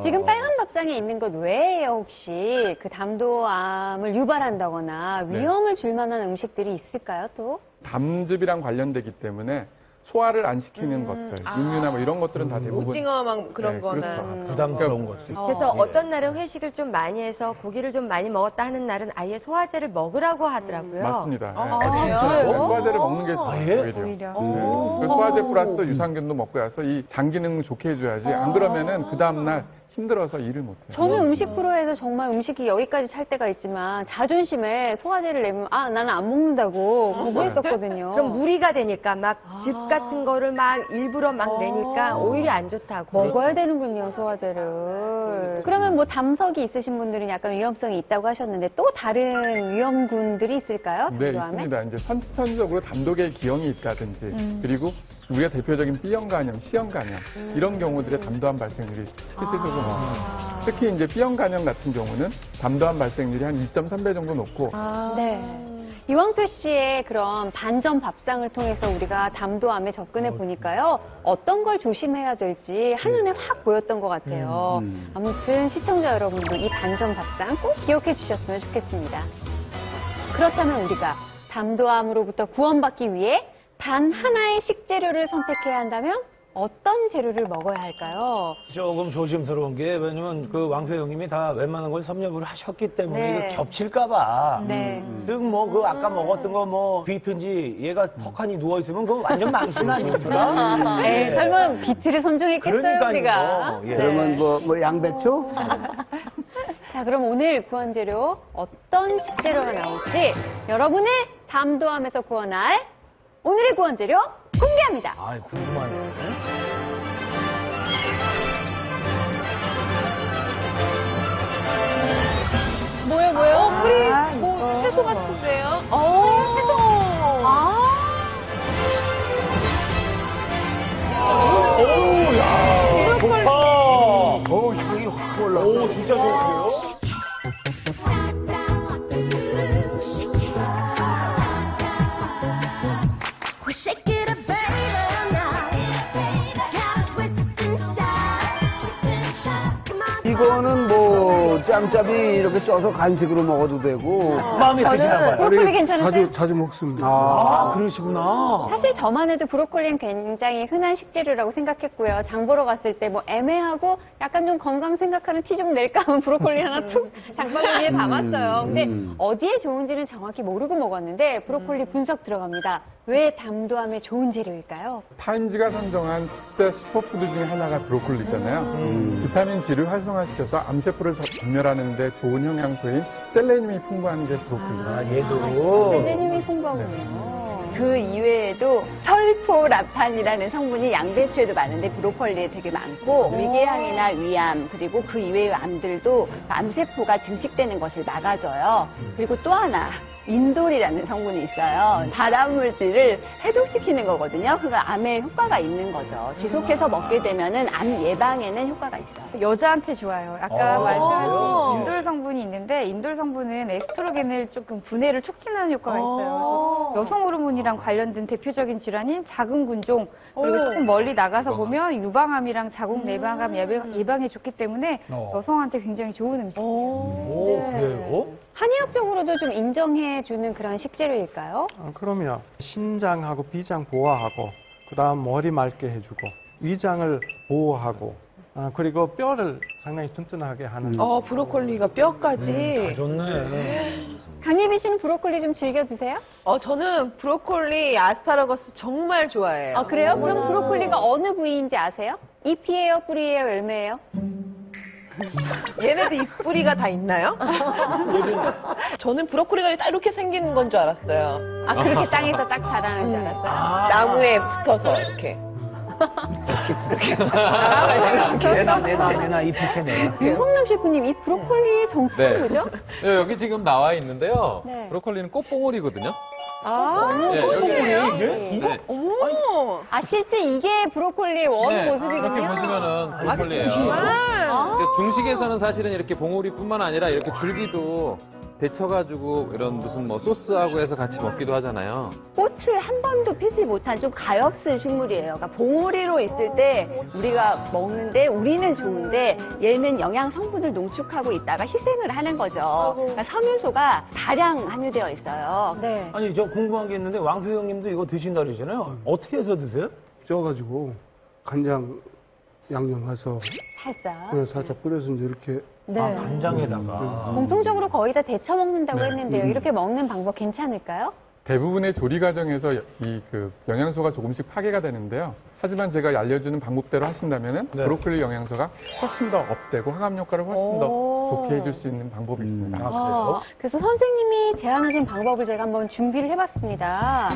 지금 빨간 밥상에 있는 것 외에요 혹시 그 담도암을 유발한다거나 위험을 줄 만한 음식들이 있을까요 또? 담즙이랑 관련되기 때문에 소화를 안 시키는 것들, 육류나 뭐 이런 것들은 다 대부분 오징어 막 그런 네, 거나. 그렇죠. 부담스러운 것들. 그래서 어떤 날은 회식을 좀 많이 해서 고기를 좀 많이 먹었다 하는 날은 아예 소화제를 먹으라고 하더라고요. 맞습니다. 그래요? 소화제를 먹는 게 예? 오히려. 그 소화제 플러스 유산균도 먹고 나서 이 장 기능 좋게 해줘야지. 안 그러면은 그 다음날 힘들어서 일을 못해요. 저는 음식 프로에서 정말 음식이 여기까지 찰 때가 있지만 자존심에 소화제를 내면 나는 안 먹는다고 거부했었거든요. 그럼 무리가 되니까 막 즙 같은 거를 막 일부러 막 내니까 오히려 안 좋다고. 먹어야 되는군요, 소화제를. 그러면 뭐 담석이 있으신 분들은 약간 위험성이 있다고 하셨는데 또 다른 위험군들이 있을까요? 네, 담도암에? 있습니다. 이제 선천적으로 담독의 기형이 있다든지 그리고 우리가 대표적인 B형 간염, C형 간염 이런 경우들의 담도암 발생률이 실질적으로 높습니다. 특히 이제 B형 간염 같은 경우는 담도암 발생률이 한 2.3배 정도 높고 네. 이왕표 씨의 그런 반전 밥상을 통해서 우리가 담도암에 접근해 보니까요. 어떤 걸 조심해야 될지 한눈에 확 보였던 것 같아요. 아무튼 시청자 여러분도 이 반전 밥상 꼭 기억해 주셨으면 좋겠습니다. 그렇다면 우리가 담도암으로부터 구원받기 위해 단 하나의 식재료를 선택해야 한다면 어떤 재료를 먹어야 할까요? 조금 조심스러운 게 왜냐면 그 왕표 형님이 다 웬만한 걸 섭렵을 하셨기 때문에 네. 이거 겹칠까봐. 네. 즉 뭐 그 아까 먹었던 거 뭐 비트인지 얘가 턱하니 누워 있으면 그거 완전 망신 아닙니까? 네, 설마 비트를 선정했겠어요, 그러니까요. 우리가? 예. 그러면 뭐 양배추? 자, 그럼 오늘 구원 재료 어떤 식재료가 나올지 여러분의 담도암에서 구원할 오늘의 구원 재료 공개합니다. 아, 궁금하네. 뭐요? 뿌리, 뭐, 채소 같은데요? 채소! 오, 야, 좋다. 향이 확 올라. 오, 진짜 좋은데요? 이거는 뭐 짬짜비 이렇게 쪄서 간식으로 먹어도 되고. 마음이 드시나 봐요. 브로콜리 괜찮은데? 자주 먹습니다. 아, 그러시구나. 사실 저만 해도 브로콜리는 굉장히 흔한 식재료라고 생각했고요. 장 보러 갔을 때 뭐 애매하고 약간 좀 건강 생각하는 티 좀 낼까 하면 브로콜리 하나 툭 장바구니에 담았어요. 근데 어디에 좋은지는 정확히 모르고 먹었는데 브로콜리 분석 들어갑니다. 왜 담도암에 좋은 재료일까요? 타임즈가 선정한 10대 슈퍼푸드 중에 하나가 브로콜리잖아요. 비타민 G를 활성화시켜서 암세포를 전멸하는 데 좋은 영양소인 셀레늄이 풍부한 게 브로콜리입니다. 아, 얘도. 셀레늄이 풍부하군요. 그 이외에도 설포라판이라는 성분이 양배추에도 많은데 브로콜리에 되게 많고 위궤양이나 위암 그리고 그 이외의 암들도 암세포가 증식되는 것을 막아줘요. 그리고 또 하나 인돌이라는 성분이 있어요. 발암물질을 해독시키는 거거든요. 그러니까 암에 효과가 있는 거죠. 지속해서 먹게 되면은 암 예방에는 효과가 있어요. 여자한테 좋아요. 아까 말씀하신 인돌 성분이 있는데 인돌 성분은 에스트로겐을 조금 분해를 촉진하는 효과가 있어요. 그래서 여성 호르몬이랑 관련된 대표적인 질환인 자궁근종 그리고 조금 멀리 나가서 보면 유방암이랑 자궁 내방암 예방에 좋기 때문에 여성한테 굉장히 좋은 음식이에요. 그래요? 한의학적으로도 좀 인정해주는 그런 식재료일까요? 그러면 신장하고 비장 보호하고 그다음 머리 맑게 해주고 위장을 보호하고 그리고 뼈를 상당히 튼튼하게 하는. 브로콜리가 뼈까지. 다 좋네. 강예빈 씨는 브로콜리 좀 즐겨 드세요? 저는 브로콜리, 아스파라거스 정말 좋아해요. 아, 그래요? 그럼 브로콜리가 어느 부위인지 아세요? 잎이에요? 뿌리예요? 열매예요? 얘네도 잎뿌리가 다 있나요? 저는 브로콜리가 딱 이렇게 생기는 건 줄 알았어요. 아, 그렇게 땅에서 딱 자라는 줄 알았어요? 나무에 붙어서 이렇게. 내나 잎이렇게 내나. 유성남 셰프님, 이 브로콜리의 정체는 네. 뭐죠? 여기 지금 나와 있는데요. 네. 브로콜리는 꽃봉오리거든요. 네, 여기 이게? 어머! 아, 실제 이게 브로콜리의 원 모습이군요. 이렇게 보시면은 브로콜리예요. 근데 중식에서는 사실은 이렇게 봉오리뿐만 아니라 이렇게 줄기도 데쳐가지고 이런 무슨 뭐 소스하고 해서 같이 먹기도 하잖아요. 꽃을 한 번도 피지 못한 좀 가엾은 식물이에요. 그러니까 봉오리로 있을 때 우리가 먹는데 우리는 좋은데 얘는 영양 성분을 농축하고 있다가 희생을 하는 거죠. 그러니까 섬유소가 다량 함유되어 있어요. 네. 아니, 저 궁금한 게 있는데 왕표 형님도 이거 드신다 그러잖아요. 어떻게 해서 드세요? 쪄가지고 간장 양념해서 살짝 뿌려서 이제 이렇게. 네. 간장에다가. 공통적으로 거의 다 데쳐 먹는다고 했는데요. 이렇게 먹는 방법 괜찮을까요? 대부분의 조리 과정에서 이 영양소가 조금씩 파괴가 되는데요. 하지만 제가 알려주는 방법대로 하신다면은 브로콜리 영양소가 훨씬 더 업되고 항암 효과를 훨씬 더 좋게 해줄 수 있는 방법이 있습니다. 그래서 선생님이 제안하신 방법을 제가 한번 준비를 해봤습니다.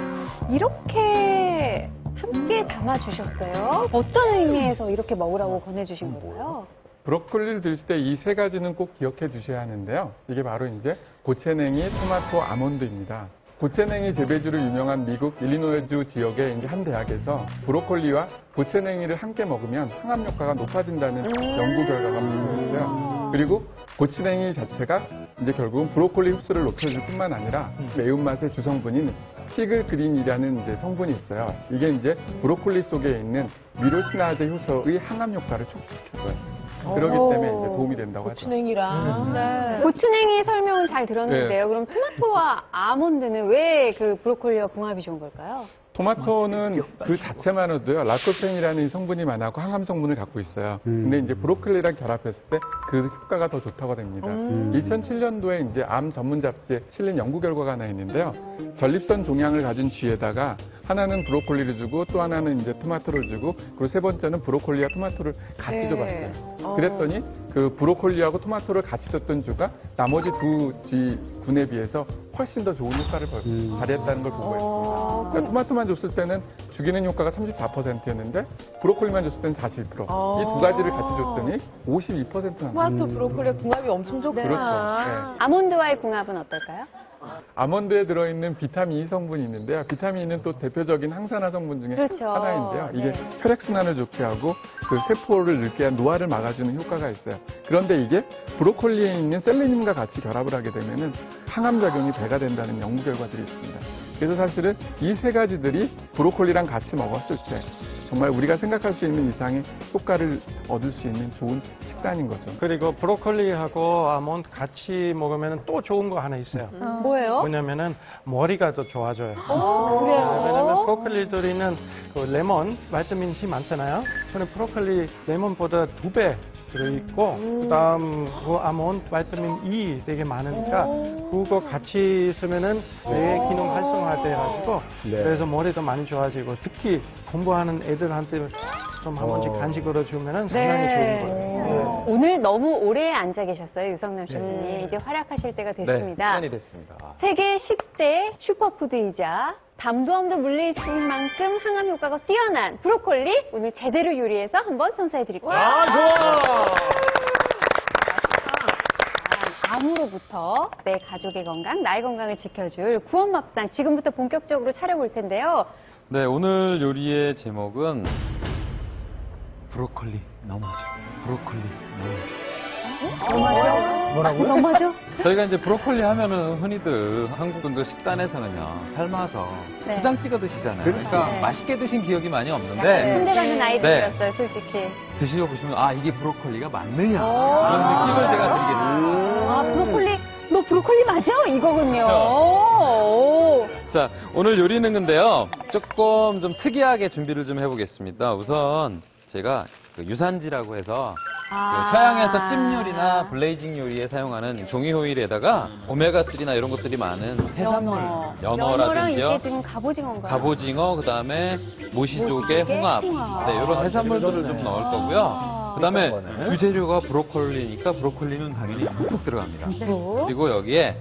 이렇게 함께 담아주셨어요. 어떤 의미에서 이렇게 먹으라고 권해주신 건가요? 브로콜리를 드실 때 이 세 가지는 꼭 기억해 주셔야 하는데요. 이게 바로 이제 고체냉이, 토마토, 아몬드입니다. 고체냉이 재배주로 유명한 미국 일리노이주 지역의 이제 한 대학에서 브로콜리와 고체냉이를 함께 먹으면 항암 효과가 높아진다는 연구 결과가 발표됐어요. 그리고 고체냉이 자체가 이제 결국은 브로콜리 흡수를 높여줄 뿐만 아니라 매운맛의 주성분인 시글그린이라는 이제 성분이 있어요. 이게 이제 브로콜리 속에 있는 미로시나제 효소의 항암 효과를 촉진시켜줘요. 그렇기 때문에 이제 도움이 된다고 하죠. 고추냉이랑. 고추냉이 설명은 잘 들었는데요. 그럼 토마토와 아몬드는 왜 그 브로콜리와 궁합이 좋은 걸까요? 토마토는 그 자체만으로도요, 라코펜이라는 성분이 많아고 항암 성분을 갖고 있어요. 근데 이제 브로콜리랑 결합했을 때 그 효과가 더 좋다고 됩니다. 2007년도에 이제 암 전문 잡지에 실린 연구 결과가 하나 있는데요. 전립선 종양을 가진 쥐에다가 하나는 브로콜리를 주고 또 하나는 이제 토마토를 주고 그리고 세 번째는 브로콜리와 토마토를 같이 줘봤어요. 그랬더니 그 브로콜리하고 토마토를 같이 줬던 쥐가 나머지 두 쥐 군에 비해서 훨씬 더 좋은 효과를 발휘했다는 걸 보고했습니다. 그러니까 토마토만 줬을 때는 죽이는 효과가 34%였는데 브로콜리만 줬을 때는 41%. 이 두 가지를 같이 줬더니 52%나. 토마토, 브로콜리의 궁합이 엄청 좋구나. 그렇죠. 아몬드와의 궁합은 어떨까요? 아몬드에 들어있는 비타민 E 성분이 있는데요. 비타민 E는 또 대표적인 항산화 성분 중에 그렇죠. 하나인데요. 이게 혈액순환을 좋게 하고 그 세포를 늙게 한 노화를 막아주는 효과가 있어요. 그런데 이게 브로콜리에 있는 셀레늄과 같이 결합을 하게 되면은 항암 작용이 배가 된다는 연구 결과들이 있습니다. 그래서 사실은 이 세 가지들이 브로콜리랑 같이 먹었을 때 정말 우리가 생각할 수 있는 이상의 효과를 얻을 수 있는 좋은 식단인 거죠. 그리고 브로콜리하고 아몬드 같이 먹으면 또 좋은 거 하나 있어요. 뭐예요? 뭐냐면은 머리가 더 좋아져요. 그래요? 왜냐면 브로콜리들이는 그 레몬, 비타민 C 많잖아요. 근데 브로콜리 레몬보다 2배 들어있고, 그 다음 그 아몬드, 비타민 E 되게 많으니까, 그거 같이 쓰면은 뇌 기능 활성화돼가지고, 그래서 머리도 많이 좋아지고, 특히 공부하는 애들한테 좀 한 번씩 간식으로 주면은 상당히 좋은 거예요. 오늘 너무 오래 앉아 계셨어요, 유성남 셰프님. 이제 활약하실 때가 됐습니다. 시간이 됐습니다. 세계 10대 슈퍼푸드이자 담도암도 물릴 만큼 항암 효과가 뛰어난 브로콜리 오늘 제대로 요리해서 한번 선사해 드릴게요. 좋아! 암으로 하루부터 내 가족의 건강, 나의 건강을 지켜줄 구원밥상 지금부터 본격적으로 차려볼 텐데요. 네, 오늘 요리의 제목은 브로콜리 너무하죠. 브로콜리 너무하죠. 뭐라고요? 너무하죠? 저희가 이제 브로콜리 하면은 흔히들 한국 분들 식단에서는요, 삶아서 네. 초장 찍어 드시잖아요. 그러니까 네. 맛있게 드신 기억이 많이 약간 없는데 군대 가는 아이들이었어요, 솔직히. 드셔보시면 아 이게 브로콜리가 맞느냐 이런 느낌을 제가 드리겠습니다. 아, 브로콜리, 너 브로콜리 맞아? 이거군요. 오. 자, 오늘 요리는 근데요, 조금 좀 특이하게 준비를 좀 해보겠습니다. 우선 제가 그 유산지라고 해서 그 서양에서 찜 요리나 블레이징 요리에 사용하는 종이 호일에다가 오메가3나 이런 것들이 많은 해산물, 연어랑 연어라든지요. 이게 지금 갑오징어인가요? 갑오징어, 그다음에 모시조개, 홍합, 네, 이런 해산물들을 좀 넣을 거고요. 그다음에 주재료가 브로콜리니까 브로콜리는 당연히 듬뿍 들어갑니다. 그리고 여기에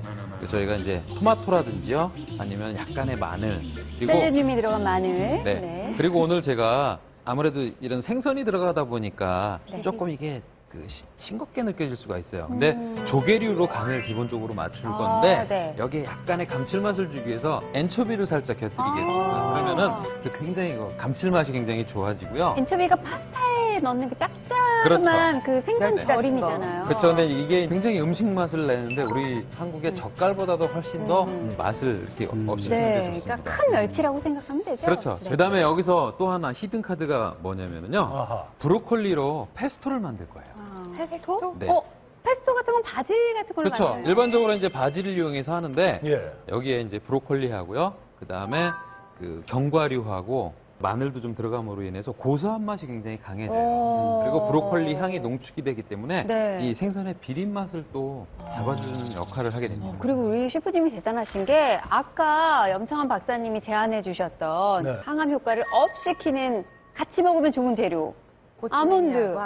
저희가 이제 토마토라든지요, 아니면 약간의 마늘, 그리고 셀레늄이 들어간 마늘. 네. 그리고 오늘 제가 아무래도 이런 생선이 들어가다 보니까 네. 조금 이게 그 싱겁게 느껴질 수가 있어요. 근데 조개류로 간을 기본적으로 맞출 건데 네. 여기에 약간의 감칠맛을 주기 위해서 엔초비를 살짝 곁들이겠습니다. 그러면은 그 굉장히 감칠맛이 굉장히 좋아지고요. 엔초비가 파스타에 넣는 그 짭짤한 그 생선 절임이잖아요. 그렇죠. 근데 이게 굉장히 음식 맛을 내는데 우리 한국의 젓갈보다도 훨씬 더 맛을 이렇게 없애주는 게 네, 좋습니다. 그러니까 큰 멸치라고 생각하면 되죠. 그렇죠. 네. 그다음에 여기서 또 하나 히든 카드가 뭐냐면요. 브로콜리로 페스토를 만들 거예요. 페스토? 네. 페스토 같은 건 바질 같은 걸로 그렇죠. 만드나요? 일반적으로 이제 바질을 이용해서 하는데 여기에 이제 브로콜리하고요. 그다음에 그 견과류하고 마늘도 좀 들어감으로 인해서 고소한 맛이 굉장히 강해져요. 그리고 브로콜리 향이 농축이 되기 때문에 네. 이 생선의 비린 맛을 또 잡아주는 역할을 하게 됩니다. 그리고 우리 셰프님이 대단하신 게 아까 염창환 박사님이 제안해 주셨던 네. 항암 효과를 업시키는 같이 먹으면 좋은 재료. 아몬드.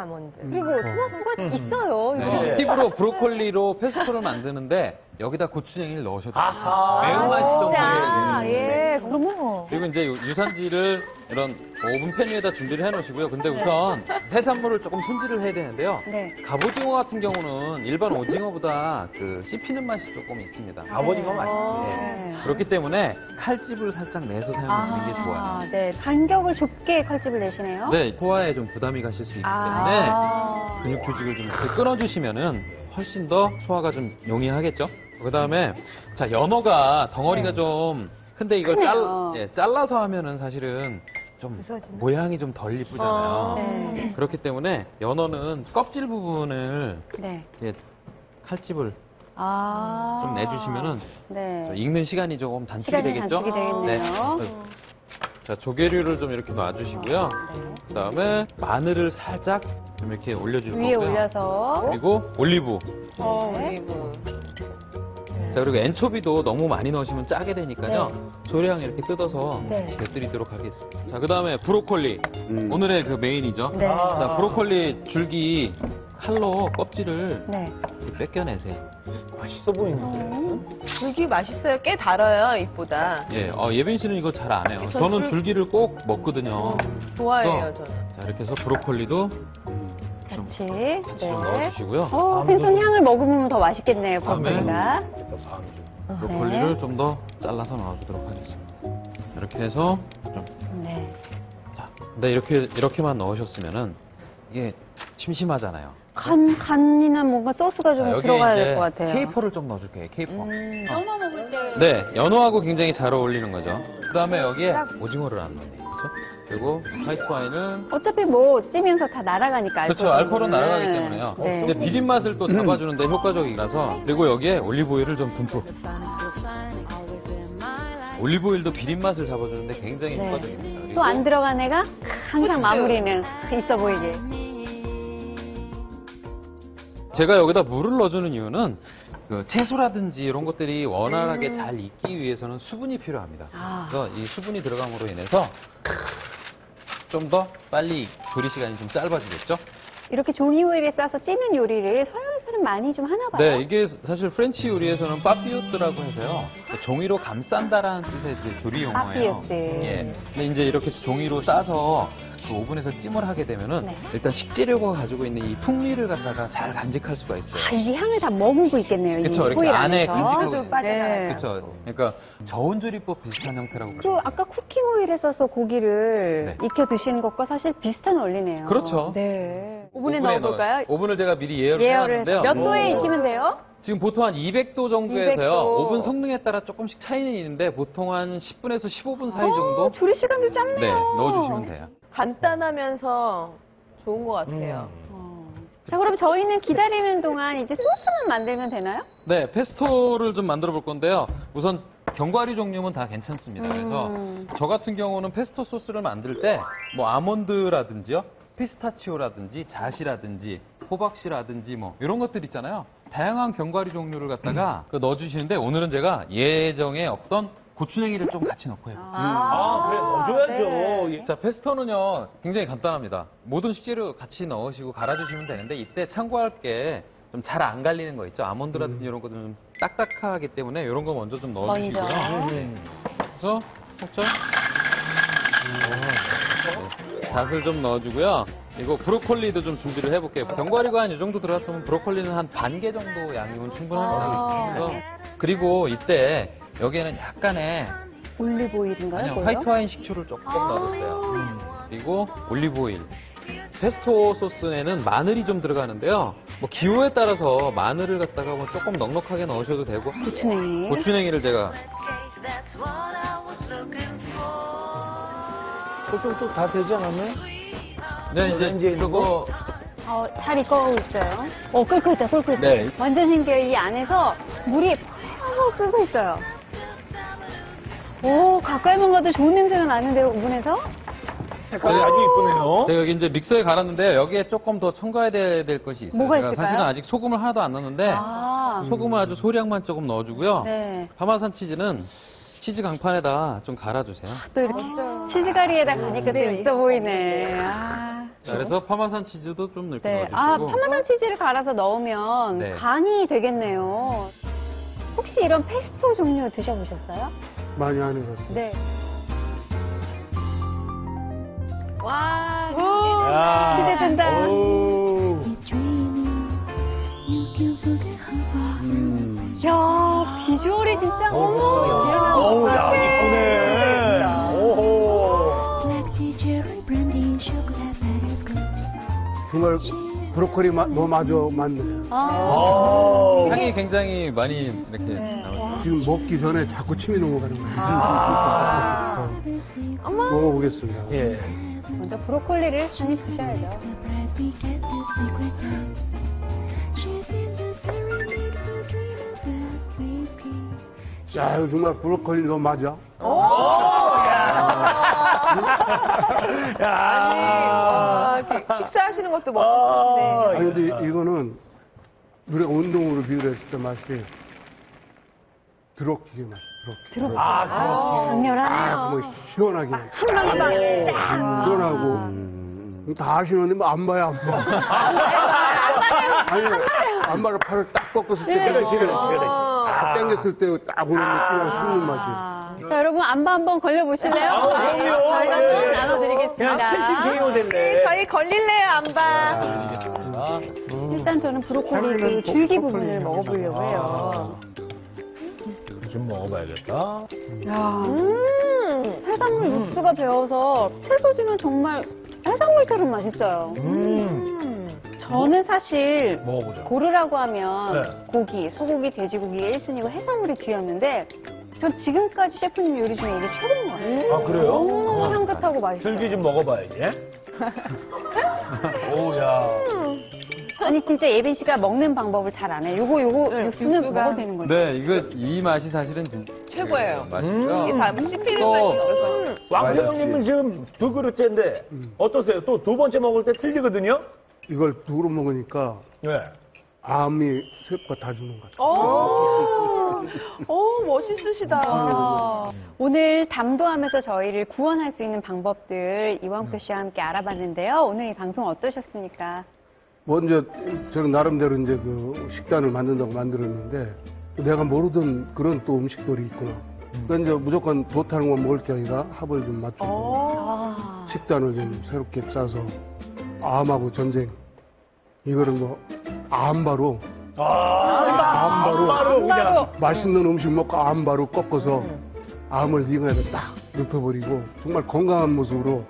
그리고 토마토가 있어요. 이거. 네, 팁으로 브로콜리로 페스토를 만드는데 여기다 고추냉이를 넣으셔도 돼요. 매운맛이 좀 진짜. 나게 예, 그러면. 그리고 이제 유산지를 이런 오븐팬 위에다 준비를 해놓으시고요. 근데 우선 해산물을 조금 손질을 해야 되는데요. 네. 갑오징어 같은 경우는 일반 오징어보다 그 씹히는 맛이 조금 있습니다. 갑오징어 맛있지. 네. 그렇기 때문에 칼집을 살짝 내서 사용하시는 게 좋아요. 네. 간격을 좁게 칼집을 내시네요. 네, 소화에 좀 부담이 가실 수 있기 때문에 근육 조직을 좀 이렇게 끊어주시면은 훨씬 더 소화가 좀 용이하겠죠. 그 다음에 자 연어가 덩어리가 좀 근데 이걸 크네요. 잘라서 하면은 사실은 좀 모양이 좀 덜 이쁘잖아요. 네. 그렇기 때문에 연어는 껍질 부분을 네. 이렇게 칼집을 아. 좀 내주시면은 네. 익는 시간이 조금 단축이 시간이 되겠죠. 단축이 되겠네요. 네. 자 조개류를 좀 이렇게 놔주시고요. 그 다음에 마늘을 살짝 좀 이렇게 올려줄 위에 거고요. 올려서. 그리고 올리브. 올리브. 자 그리고 엔초비도 너무 많이 넣으시면 짜게 되니까요. 소량 이렇게 뜯어서 네. 곁들이도록 하겠습니다. 자 그다음에 브로콜리. 오늘의 그 메인이죠. 네. 자 브로콜리 줄기 칼로 껍질을 네. 이렇게 뺏겨내세요. 맛있어 보이는데. 줄기 맛있어요. 꽤 달아요, 잎보다. 예, 예빈 씨는 이거 잘 안 해요. 전 저는 줄기를 꼭 먹거든요. 좋아해요, 저는. 자 이렇게 해서 브로콜리도 같이. 좀 넣어주시고요. 생선 향을 먹으면 더 맛있겠네요, 다음에 브로콜리가. 브로콜리를 좀 더 잘라서 넣어주도록 하겠습니다. 이렇게 해서 좀. 네. 자, 근데 이렇게만 넣으셨으면은 이게 심심하잖아요. 간이나 뭔가 소스가 좀 여기에 들어가야 이제 될 것 같아요. 케이퍼를 좀 넣어줄게요. 케이퍼. 연어 먹을 때. 네, 연어하고 굉장히 잘 어울리는 거죠. 그다음에 여기에 오징어를 안 넣네요. 그렇죠? 그리고 화이트 와인은 어차피 뭐 찌면서 다 날아가니까 알코올은. 그렇죠. 알코올은 날아가기 때문에요. 네. 근데 비린 맛을 또 잡아주는데 효과적이라서 그리고 여기에 올리브오일을 좀 듬뿍. 올리브오일도 비린 맛을 잡아주는데 굉장히 네. 효과적입니다. 또 안 들어간 애가 항상 후추. 마무리는 있어 보이게. 제가 여기다 물을 넣어주는 이유는 그 채소라든지 이런 것들이 원활하게 잘 익기 위해서는 수분이 필요합니다. 그래서 이 수분이 들어감으로 인해서 좀 더 빨리 조리 시간이 좀 짧아지겠죠? 이렇게 종이 오일에 싸서 찌는 요리를 서양에서는 많이 좀 하나 봐요. 네, 이게 사실 프렌치 요리에서는 빠삐오뜨라고 해서요. 종이로 감싼다라는 뜻의 이제 조리 용어예요. 빠삐오뜨. 예. 근데 이제 이렇게 종이로 싸서 그 오븐에서 찜을 하게 되면은 네. 일단 식재료가 가지고 있는 이 풍미를 갖다가 잘 간직할 수가 있어요. 아, 이 향을 다 머금고 있겠네요. 그렇죠. 이 이렇게 호일 안에 안에서. 간직하고 있는. 네. 그렇죠. 그러니까 저온조리법 비슷한 형태라고. 그 아까 쿠킹 오일에 써서 고기를 네. 익혀 드시는 것과 사실 비슷한 원리네요. 그렇죠. 네. 오븐에 넣어볼까요? 오븐을 제가 미리 예열을 예열을 해놨는데요. 몇 도에 익히면 돼요? 지금 보통 한 200도 정도에서요. 200도. 오븐 성능에 따라 조금씩 차이는 있는데 보통 한 10분에서 15분 사이 정도 조리 시간도 짧네요. 네, 넣어주시면 돼요. 간단하면서 좋은 것 같아요. 자, 그럼 저희는 기다리는 동안 이제 소스만 만들면 되나요? 네, 페스토를 좀 만들어 볼 건데요. 우선 견과류 종류는 다 괜찮습니다. 그래서 저 같은 경우는 페스토 소스를 만들 때 뭐 아몬드라든지요, 피스타치오라든지 잣이라든지 호박씨라든지 뭐 이런 것들 있잖아요. 다양한 견과류 종류를 갖다가 넣어주시는데 오늘은 제가 예정에 없던 고추냉이를 좀 같이 넣고 해요. 그래, 넣어줘야죠. 예. 자, 페스토는요, 굉장히 간단합니다. 모든 식재료 같이 넣으시고 갈아주시면 되는데, 이때 참고할 게 좀 잘 안 갈리는 거 있죠? 아몬드라든지 이런 것들은 좀 딱딱하기 때문에 이런 거 먼저 좀 넣어주시고요. 그래서 살짝 잣을 좀 넣어주고요. 이거 브로콜리도 좀 준비를 해볼게요. 견과류가 한 이 정도 들어갔으면 브로콜리는 한 반 개 정도 양이면 충분합니다. 그래서 그리고 이때 여기에는 약간의 올리브 오일인가요? 아니요, 뭐요? 화이트 와인 식초를 조금 넣어줬어요. 그리고 올리브 오일. 페스토 소스에는 마늘이 좀 들어가는데요. 뭐 기호에 따라서 마늘을 갖다가 뭐 조금 넉넉하게 넣으셔도 되고. 고추냉이. 고추냉이를 제가. 그쪽 또다 되지 않았나요? 네, 이제 그거. 잘 익어가고 있어요. 끓고 있다, 끓고 있다. 네. 완전 신기해요. 이 안에서 물이 팍 끓고 있어요. 오, 가까이만 가도 좋은 냄새가 나는데요, 오븐에서? 색깔이 아주 이쁘네요. 제가 여기 이제 믹서에 갈았는데 여기에 조금 더 첨가해야 될 것이 있어요. 뭐가 제가 있을까요? 사실은 아직 소금을 하나도 안 넣었는데 소금을 아주 소량만 조금 넣어주고요. 네. 파마산 치즈는 치즈 강판에다 좀 갈아주세요. 또 이렇게 치즈가리에다 가니까 또 있어 보이네. 자, 그래서 파마산 치즈도 좀 넣고 네. 넣어주시고. 파마산 치즈를 갈아서 넣으면 네. 간이 되겠네요. 혹시 이런 페스토 종류 드셔보셨어요? 많이 안 해봤어요. 네. 와, 기대된다. 야, 비주얼이 진짜 어우, 야, 이쁘네. 오호. 정말 브로콜리 너무 마저 맞네. 향이 굉장히 많이 이렇게 나오죠. 지금 먹기 전에 자꾸 침이 넘어가는 거예요. 먹어보겠습니다. 예. 먼저 브로콜리를 한 입 드셔야죠. 야, 이거 정말 브로콜리 너무 맞아. 식사하시는 것도 멋있으시네. 아니, 근데 이거는 우리가 운동으로 비교했을 때 맛이 드럭기게 맛. 드럭. 강렬하네요. 뭐 시원하게. 한 방에 딱. 시원하고. 다 아시는데 뭐 안 봐요, 안 봐. 아니, 안 봐도 팔을 딱 꺾었을 때. 그렇지. 딱 당겼을 때 딱 오는 느낌이 씹는 맛이. 자, 여러분 안바 한번 걸려보실래요? 그럼요. 저희가 좀 나눠드리겠습니다. 그냥 칠칠 KO 됐네. 저희 걸릴래요, 안 봐. 일단 저는 브로콜리 그 줄기 부분을 먹어보려고 해요. 좀 먹어봐야겠다. 해산물 육수가 배어서 채소지만 정말 해산물처럼 맛있어요. 저는 사실 먹어보자. 고르라고 하면 네. 고기, 소고기, 돼지고기가 1순위고 해산물이 뒤였는데 전 지금까지 셰프님 요리 중에 이게 최고인 것 같아요. 아, 그래요? 너무 향긋하고 맛있어요. 슬기 좀 먹어봐야지. 오야. 아니 진짜 예빈 씨가 먹는 방법을 잘 안 해요. 요거 육수는 먹어도 되는 거죠? 네, 이 맛이 사실은 최고예요. 맛있고요. 이게 다 씹히는 또 맛이 있어서. 왕표 형님은 지금 2그릇째인데 어떠세요? 또 2번째 먹을 때 틀리거든요? 이걸 두 그릇 먹으니까 네. 암이 세포가 다 죽는 것 같아요. 멋있으시다. 오늘 담도하면서 저희를 구원할 수 있는 방법들 이왕표 씨와 함께 알아봤는데요. 오늘 이 방송 어떠셨습니까? 먼저 저는 나름대로 이제 그 식단을 만든다고 만들었는데 내가 모르던 그런 또 음식들이 있구나. 그러니까 이제 무조건 좋다는 건 먹을 게 아니라 합을 좀 맞추고 식단을 좀 새롭게 짜서 암하고 전쟁 이거를 뭐 암바로 그냥. 맛있는 음식 먹고 암바로 꺾어서 암을 이거에다 딱 눕혀버리고 정말 건강한 모습으로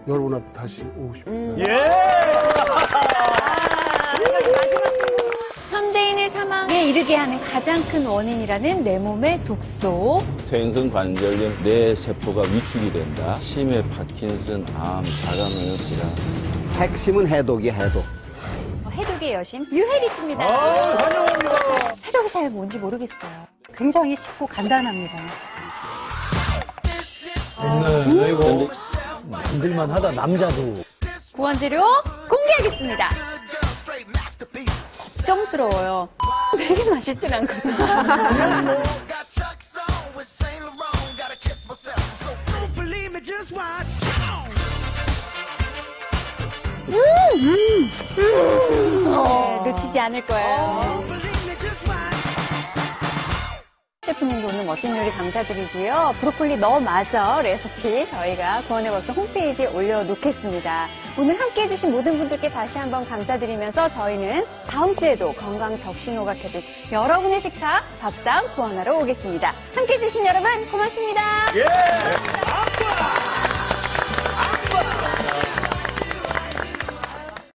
여러분 앞에 다시 오고 싶습니다. 현대인의 사망에 이르게 하는 가장 큰 원인이라는 내 몸의 독소. 퇴행성 관절염, 뇌 세포가 위축이 된다. 치매, 파킨슨, 암, 자가면역 질환. 핵심은 해독이야, 해독. 해독의 여신 유혜리 씨입니다. 환영합니다. 해독이 잘 뭔지 모르겠어요. 굉장히 쉽고 간단합니다. 이거 만들만 하다 남자도. 구원재료 공개하겠습니다. 걱정스러워요. 되게 맛있진 않거든요. 네, 놓치지 않을 거예요. 셰프님도 오늘 멋진 요리 감사드리고요. 브로콜리 너마저 레시피 저희가 구원의 법정 홈페이지에 올려놓겠습니다. 오늘 함께해주신 모든 분들께 다시 한번 감사드리면서 저희는 다음 주에도 건강 적신호가 켜진 여러분의 식탁 밥상 구원하러 오겠습니다. 함께해주신 여러분 고맙습니다.